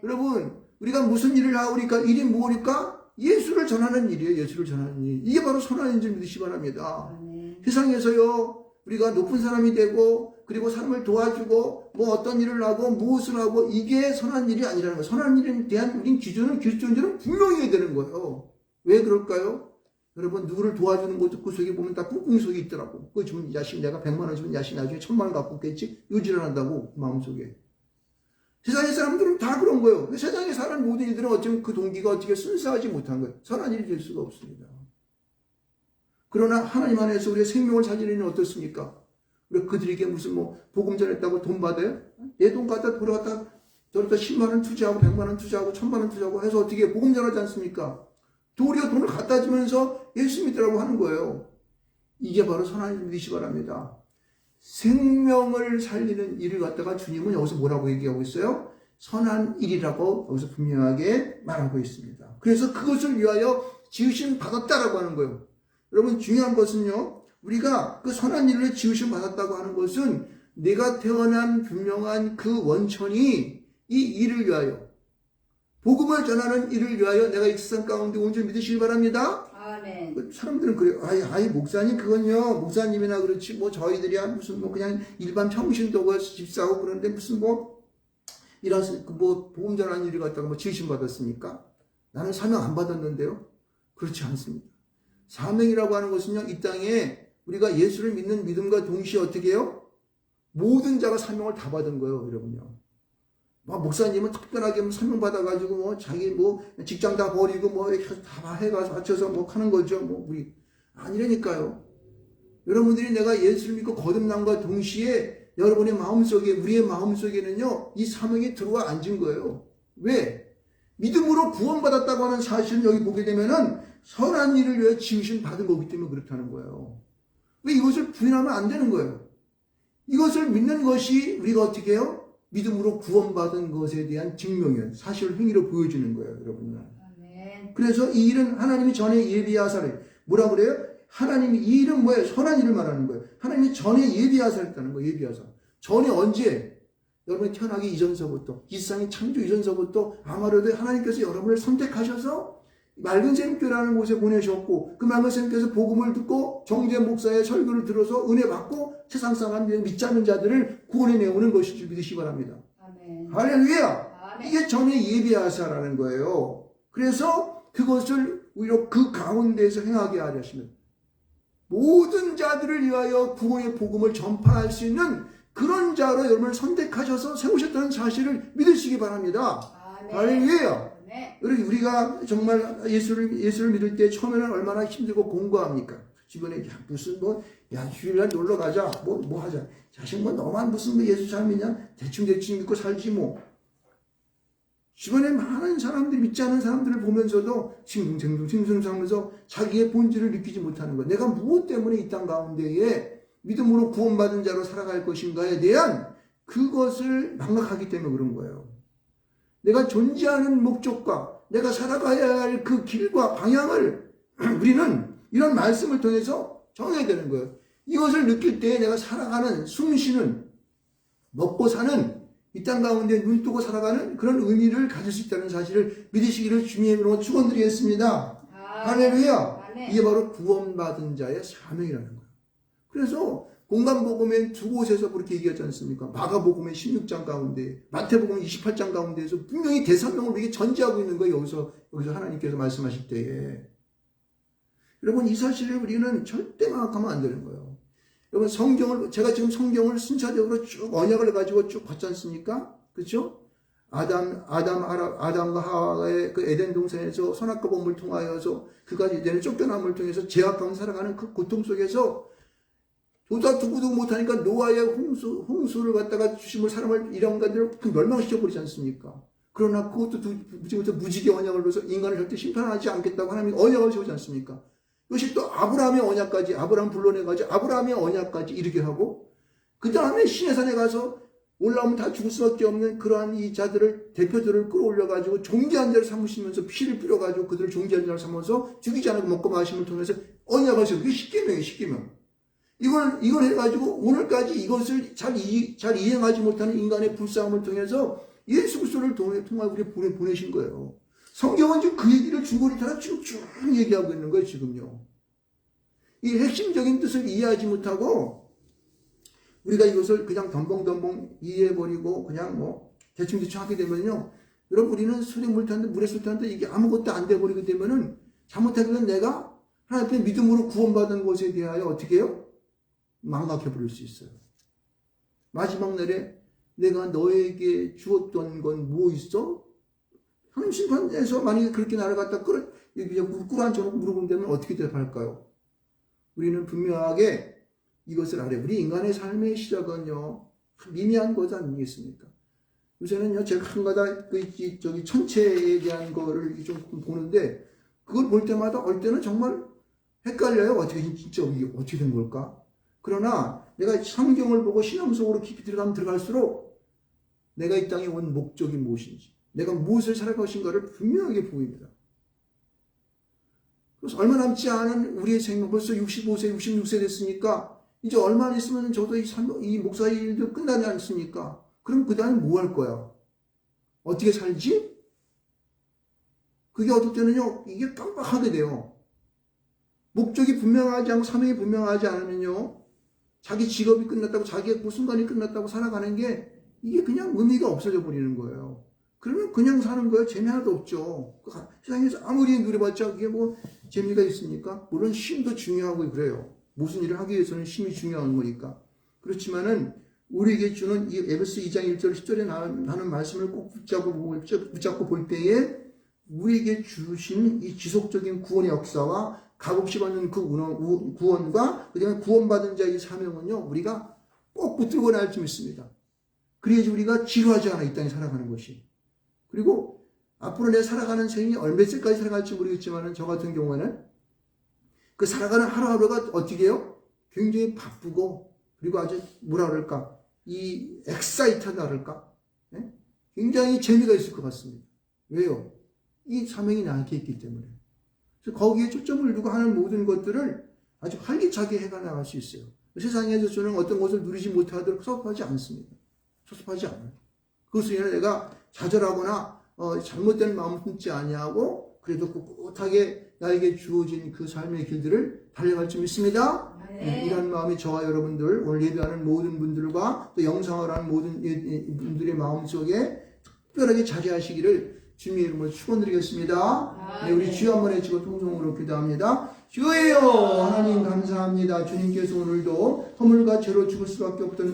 여러분, 우리가 무슨 일을 하고 그러니까 일이 뭐니까? 예수를 전하는 일이에요. 예수를 전하는 일. 이게 바로 선한 일을 믿으시 바랍니다. 세상에서요, 우리가 높은 사람이 되고, 그리고 사람을 도와주고, 뭐 어떤 일을 하고, 무엇을 하고, 이게 선한 일이 아니라는 거예요. 선한 일에 대한 우린 기준은 그리스도인들은 분명히 해야 되는 거예요. 왜 그럴까요? 여러분, 누구를 도와주는 것도 그 속에 보면 다 꿍꿍이 속에 있더라고. 그거 주면 야식, 내가 100만 원 주면 야식 나중에 1000만 원 갖고 있겠지? 유지를 한다고, 그 마음속에. 세상의 사람들은 다 그런 거예요. 세상에 사는 모든 이들은 어쩌면 그 동기가 어떻게 순수하지 못한 거예요. 선한 일이 될 수가 없습니다. 그러나 하나님 안에서 우리의 생명을 살리는 일은 어떻습니까? 우리가 그들에게 무슨 뭐 복음 전했다고 돈 받아요? 내 돈 갖다 돌아갔다 저기다 10만 원 투자하고 100만 원 투자하고 1000만 원 투자하고 해서 어떻게 복음 전하지 않습니까? 도리어 돈을 갖다 주면서 예수 믿으라고 하는 거예요. 이게 바로 선한 일 믿으시 바랍니다. 생명을 살리는 일을 갖다가 주님은 여기서 뭐라고 얘기하고 있어요? 선한 일이라고 여기서 분명하게 말하고 있습니다. 그래서 그것을 위하여 지으심 받았다라고 하는 거예요. 여러분, 중요한 것은요, 우리가 그 선한 일을 지으심 받았다고 하는 것은 내가 태어난 분명한 그 원천이 이 일을 위하여, 복음을 전하는 일을 위하여 내가 이 세상 가운데 온 줄 믿으시기 바랍니다. 아멘. 사람들은 그래요. 아이, 목사님, 그건요, 목사님이나 그렇지, 뭐, 저희들이야, 무슨, 뭐, 그냥 일반 평신도가 집사하고 그러는데, 무슨, 뭐, 이런, 뭐, 복음 전하는 일을 갖다가 뭐, 지으심 받았습니까? 나는 사명 안 받았는데요? 그렇지 않습니다. 사명이라고 하는 것은요, 이 땅에 우리가 예수를 믿는 믿음과 동시에 어떻게 해요? 모든 자가 사명을 다 받은 거예요, 여러분요. 뭐 목사님은 특별하게 뭐 사명 받아가지고 뭐 자기 뭐 직장 다 버리고 뭐 다 해가서 맞춰서 뭐 하는 거죠. 뭐 우리 아니라니까요. 여러분들이 내가 예수를 믿고 거듭남과 동시에 여러분의 마음속에, 우리의 마음속에는요, 이 사명이 들어와 앉은 거예요. 왜? 믿음으로 구원받았다고 하는 사실을 여기 보게 되면은 선한 일을 위해 지으심 받은 거기 때문에 그렇다는 거예요. 왜 이것을 부인하면 안 되는 거예요. 이것을 믿는 것이 우리가 어떻게 해요? 믿음으로 구원받은 것에 대한 증명이에요. 사실 행위로 보여주는 거예요, 여러분. 그래서 이 일은 하나님이 전에 예비하사를, 뭐라 그래요? 하나님이, 이 일은 뭐예요? 선한 일을 말하는 거예요. 하나님이 전에 예비하사했다는 거예요, 예비하사. 전에 언제? 여러분이 태어나기 이전서부터, 이 세상의 창조 이전서부터 아마도 하나님께서 여러분을 선택하셔서 맑은 샘교라는 곳에 보내셨고, 그 맑은 샘교에서 복음을 듣고 정재 목사의 설교를 들어서 은혜 받고 세상 사람 믿지 않는 자들을 구원해 내오는 것일 줄 믿으시기 바랍니다. 아멘. 할렐루야! 아멘. 이게 전에 예비하사라는 거예요. 그래서 그것을 오히려 그 가운데에서 행하게 하시면 모든 자들을 위하여 구원의 복음을 전파할 수 있는 그런 자로 여러분을 선택하셔서 세우셨다는 사실을 믿으시기 바랍니다. 아멘. 할렐루야! 네. 우리가 정말 예수를 믿을 때 처음에는 얼마나 힘들고 공고합니까? 주변에, 무슨 휴일날 놀러 가자. 뭐 하자. 자식 너만 무슨 예수 잘 믿냐? 대충 믿고 살지 뭐. 주변에 많은 사람들이, 믿지 않는 사람들을 보면서도 싱숭생숭 하면서 자기의 본질을 느끼지 못하는 것. 내가 무엇 때문에 이 땅 가운데에 믿음으로 구원받은 자로 살아갈 것인가에 대한 그것을 망각하기 때문에 그런 거예요. 내가 존재하는 목적과 내가 살아가야 할 그 길과 방향을 우리는 이런 말씀을 통해서 정해야 되는 거예요. 이것을 느낄 때 내가 살아가는, 숨쉬는, 먹고 사는, 이 땅 가운데 눈 뜨고 살아가는 그런 의미를 가질 수 있다는 사실을 믿으시기를 주님의 이름으로 축원드리겠습니다. 할렐루야! 이게 바로 구원받은 자의 사명이라는 거예요. 그래서 공간복음의 두 곳에서 그렇게 얘기하지 않습니까? 마가복음의 16장 가운데, 마태복음 28장 가운데에서 분명히 대사명을 우리에게 전제하고 있는 거예요. 여기서 하나님께서 말씀하실 때에. 여러분, 이 사실을 우리는 절대 망각하면 안 되는 거예요. 여러분, 제가 지금 성경을 순차적으로 쭉 언약을 가지고 쭉 봤지 않습니까? 그렇죠? 아담과 하와의 그 에덴 동산에서 선악과 범을 통하여서 그까지 이제는 쫓겨남을 통해서 죄악 가운데 살아가는 그 고통 속에서 도다 두고도 못하니까 노아의 홍수를 갖다가 주심을 사람을 이랑가들을 멸망시켜버리지 않습니까? 그러나 그것도 무지개 언약을 줘서 인간을 절대 심판하지 않겠다고 하나님이 언약을 세우지 않습니까? 이것이 또 아브라함의 언약까지, 아브라함 불러내가지고 아브라함의 언약까지 이르게 하고, 그 다음에 시내산에 가서 올라오면 다 죽을 수밖에 없는 그러한 이 자들을, 대표들을 끌어올려가지고 종기한 자를 삼으시면서 피를 뿌려가지고 그들을 종기한 자를 삼아서 죽이지 않고 먹고 마심을 통해서 언약을 세우고, 이게 십계명이에요, 십계명. 이걸 해가지고 오늘까지 이것을 잘 이행하지 못하는 인간의 불쌍함을 통해서 예수 그리스도를 통해 우리 보내신 거예요. 성경은 지금 그 얘기를 줄거리 따라 쭉쭉 얘기하고 있는 거예요, 지금요. 이 핵심적인 뜻을 이해하지 못하고 우리가 이것을 그냥 덤벙덤벙 이해해버리고 그냥 뭐 대충대충 하게 되면요. 여러분 우리는 물에 술 타는데 이게 아무것도 안 돼버리게 되면은 잘못하면 내가 하나님의 믿음으로 구원받은 것에 대하여 어떻게 해요? 망각해버릴 수 있어요. 마지막 날에 내가 너에게 주었던 건 뭐 있어? 하나님 심판에서 만약에 그렇게 나를 갖다 꿇어앉혀놓고 물어본다면 어떻게 대답할까요? 우리는 분명하게 이것을 알아요. 우리 인간의 삶의 시작은요, 미미한 것 아니겠습니까? 요새는요, 제가 한가다 천체에 대한 거를 좀 보는데, 그걸 볼 때마다 어떨 때는 정말 헷갈려요. 진짜 이게 어떻게 된 걸까? 그러나 내가 성경을 보고 신앙 속으로 깊이 들어갈수록 내가 이 땅에 온 목적이 무엇인지, 내가 무엇을 살아갈 것인가를 분명하게 보입니다. 그래서 얼마 남지 않은 우리의 생명, 벌써 65세, 66세 됐으니까 이제 얼마 안 있으면 저도 이 목사 일도 끝나지 않습니까? 그럼 그 다음에 뭐 할 거야? 어떻게 살지? 그게 어떨 때는요, 이게 깜빡하게 돼요. 목적이 분명하지 않고 사명이 분명하지 않으면요, 자기 직업이 끝났다고, 자기의 그 순간이 끝났다고 살아가는 게 이게 그냥 의미가 없어져 버리는 거예요. 그러면 그냥 사는 거예요. 재미 하나도 없죠. 세상에서 아무리 누려봤자 그게 뭐 재미가 있습니까? 물론 쉼도 중요하고 그래요. 무슨 일을 하기 위해서는 쉼이 중요한 거니까. 그렇지만은 우리에게 주는 이 에베소 2장 1절 10절에 나는 말씀을 꼭 붙잡고 볼 때에 우리에게 주신 이 지속적인 구원의 역사와 값없이 받는 그 구원과 그다음에 구원받은 자의 사명은요, 우리가 꼭 붙들고 나갈 줄 믿습니다. 그래야지 우리가 지루하지 않아 이 땅에 살아가는 것이. 그리고 앞으로 내 살아가는 생이 몇 살까지 살아갈지 모르겠지만 저 같은 경우에는 그 살아가는 하루하루가 어떻게 해요? 굉장히 바쁘고 그리고 아주 뭐라 그럴까? 이 엑사이트하다 그럴까? 네? 굉장히 재미가 있을 것 같습니다. 왜요? 이 사명이 나한테 있기 때문에. 그래서 거기에 초점을 두고 하는 모든 것들을 아주 활기차게 해가 나갈 수 있어요. 세상에서 저는 어떤 것을 누리지 못하도록 섭섭하지 않습니다. 섭섭하지 않아요. 그것을 인해 내가 좌절하거나 잘못된 마음을 품지 아니하고 그래도 꿋꿋하게 나에게 주어진 그 삶의 길들을 달려갈 줄 믿습니다. 네. 이런 마음이 저와 여러분들 오늘 예배하는 모든 분들과 또 영상을 하는 모든 분들의 마음속에 특별하게 자리하시기를 주님의 이름으로 축원드리겠습니다. 네, 우리 주여 한번 외치고 통성으로 기도합니다. 주여 하나님 감사합니다. 주님께서 오늘도 허물과 죄로 죽을 수밖에 없던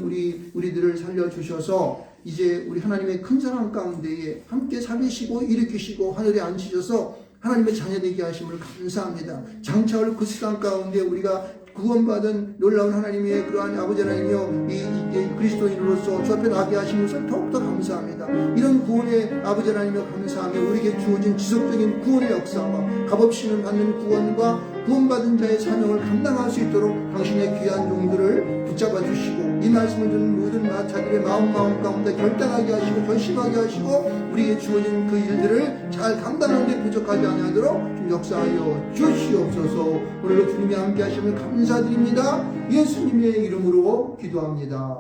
우리들을 살려주셔서 이제 우리 하나님의 큰 사랑 가운데에 함께 살리시고 일으키시고 하늘에 앉히셔서 하나님의 자녀되게 하심을 감사합니다. 장차 올 그 시간 가운데 우리가 구원받은 놀라운 하나님의 그러한 아버지 하나님이여 이 그리스도인으로서 주 앞에 나게 하신 것을 더욱더 감사합니다. 이런 구원의 아버지 하나님이여 감사하며 우리에게 주어진 지속적인 구원의 역사와 값없이는 받는 구원과 구원받은 자의 사명을 감당할 수 있도록 당신의 귀한 종들을 붙잡아 주시고 이 말씀을 듣는 모든 자들의 마음 가운데 결단하게 하시고 결심하게 하시고 우리에게 주어진 그 일들을 잘 감당하는 데 부족하지 아니하도록 좀 역사하여 주시옵소서. 오늘도 주님이 함께 하심을 감사드립니다. 예수님의 이름으로 기도합니다.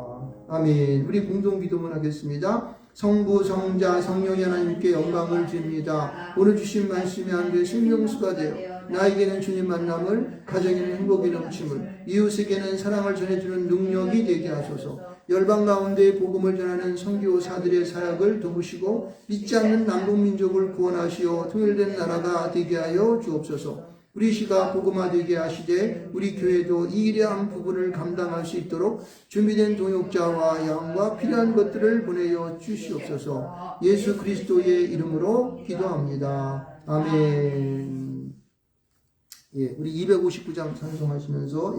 아멘. 우리 공동 기도문 하겠습니다. 성부, 성자, 성령의 하나님께 영광을 드립니다. 오늘 주신 말씀이 한데 생명수가 되어 나에게는 주님 만남을, 가정에는 행복이 넘침을, 이웃에게는 사랑을 전해주는 능력이 되게 하소서. 열방 가운데 복음을 전하는 선교사들의 사역을 도우시고 믿지 않는 남북민족을 구원하시어 통일된 나라가 되게 하여 주옵소서. 우리 시가 복음화되게 하시되 우리 교회도 이 일의 한 부분을 감당할 수 있도록 준비된 동역자와 양과 필요한 것들을 보내어 주시옵소서. 예수 그리스도의 이름으로 기도합니다. 아멘. 예, 우리 259장 찬송하시면서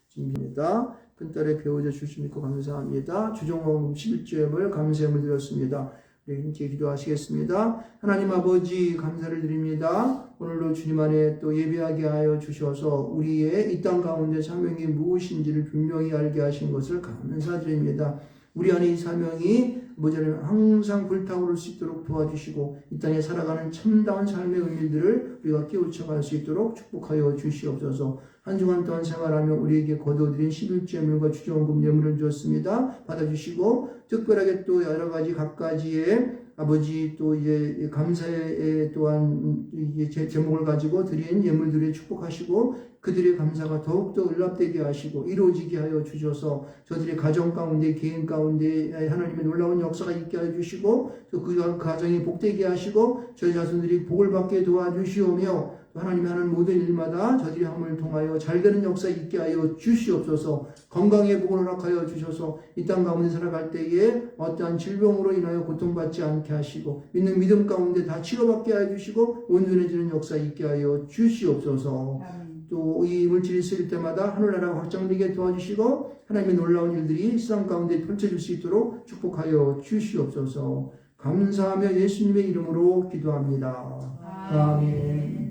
준비입니다. 큰딸에 배워져 주심 믿고 감사합니다. 주종홍 11조임을 감사함을 드렸습니다. 네, 함께 기도하시겠습니다. 하나님 아버지 감사를 드립니다. 오늘도 주님 안에 또 예배하게 하여 주셔서 우리의 이 땅 가운데 사명이 무엇인지를 분명히 알게 하신 것을 감사드립니다. 우리 안에 이 사명이 모자라면 항상 불타오를 수 있도록 도와주시고 이 땅에 살아가는 참다운 삶의 의미들을 우리가 깨우쳐갈 수 있도록 축복하여 주시옵소서. 한 주간 동안 생활하며 우리에게 거둬들인 11주 예물과 주정금 예물을 주었습니다. 받아주시고 특별하게 또 여러 가지 각가지의 아버지 또 이제 감사의 또한 이제 제목을 가지고 드린 예물들을 축복하시고 그들의 감사가 더욱더 응답되게 하시고 이루어지게 하여 주셔서 저들의 가정 가운데 개인 가운데 하나님의 놀라운 역사가 있게 하여 주시고 또 그 가정이 복되게 하시고 저희 자손들이 복을 받게 도와주시오며 하나님이 하는 모든 일마다 저들이 함을 통하여 잘 되는 역사 있게 하여 주시옵소서. 건강의 복을 허락하여 주셔서 이 땅 가운데 살아갈 때에 어떠한 질병으로 인하여 고통받지 않게 하시고 있는 믿음 가운데 다 치료받게 하여 주시고 온전해지는 역사 있게 하여 주시옵소서. 또 이 물질이 쓰일 때마다 하늘나라가 확장되게 도와주시고 하나님의 놀라운 일들이 세상 가운데 펼쳐질 수 있도록 축복하여 주시옵소서. 감사하며 예수님의 이름으로 기도합니다. 아멘.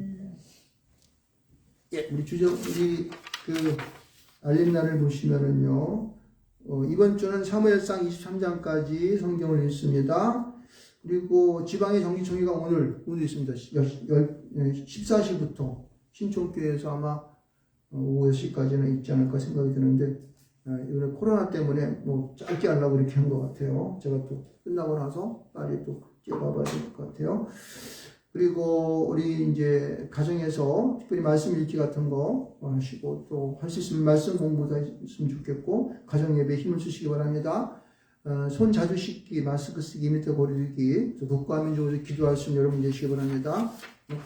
예, 우리 알림날을 보시면은요, 이번 주는 사무엘상 23장까지 성경을 읽습니다. 그리고 지방의 정기총회가 오늘 있습니다. 14시부터 신촌교회에서 아마 오후 6시까지는 있지 않을까 생각이 드는데, 이번에 코로나 때문에 뭐 짧게 하려고 이렇게 한 것 같아요. 제가 또 끝나고 나서 빨리 또 뛰어가봐야 될 것 같아요. 그리고 우리 이제 가정에서 특별히 말씀 읽기 같은 거 하시고 또 할 수 있으면 말씀 공부도 했으면 좋겠고 가정 예배에 힘을 주시기 바랍니다. 손 자주 씻기, 마스크 쓰기, 밑에 거리두기, 또 국가민족으로 기도할 수 있는 여러분 되시기 바랍니다.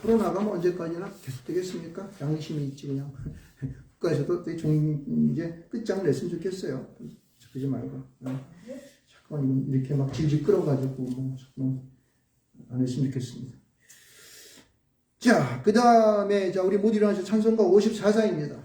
코로나가 뭐 언제까지나 계속 되겠습니까? 양심이 있지 그냥. 국가에서도 이제 끝장을 냈으면 좋겠어요. 그러지 말고. 잠깐만 이렇게 막 질질 끌어가지고 뭐 안 했으면 좋겠습니다. 자, 그 다음에 우리 모두 일어나서 찬송가 54사입니다.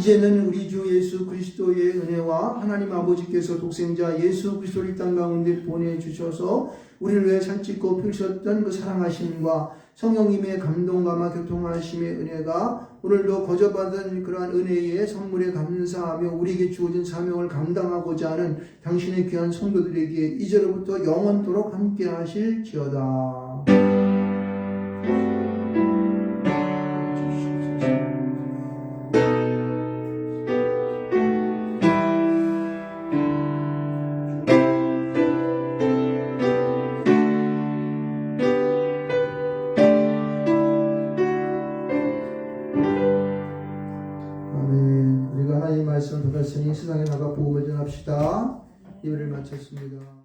이제는 우리 주 예수 그리스도의 은혜와 하나님 아버지께서 독생자 예수 그리스도를 이 땅 가운데 보내주셔서 우리를 위해 살찍고 펼쳤던 그 사랑하심과 성령님의 감동감화 교통하심의 은혜가 오늘도 거저받은 그러한 은혜의 선물에 감사하며 우리에게 주어진 사명을 감당하고자 하는 당신의 귀한 성도들에게 이제로부터 영원토록 함께 하실지어다. 말씀을 받았으니 세상에 나가 복음을 전합시다. 예배를 마쳤습니다.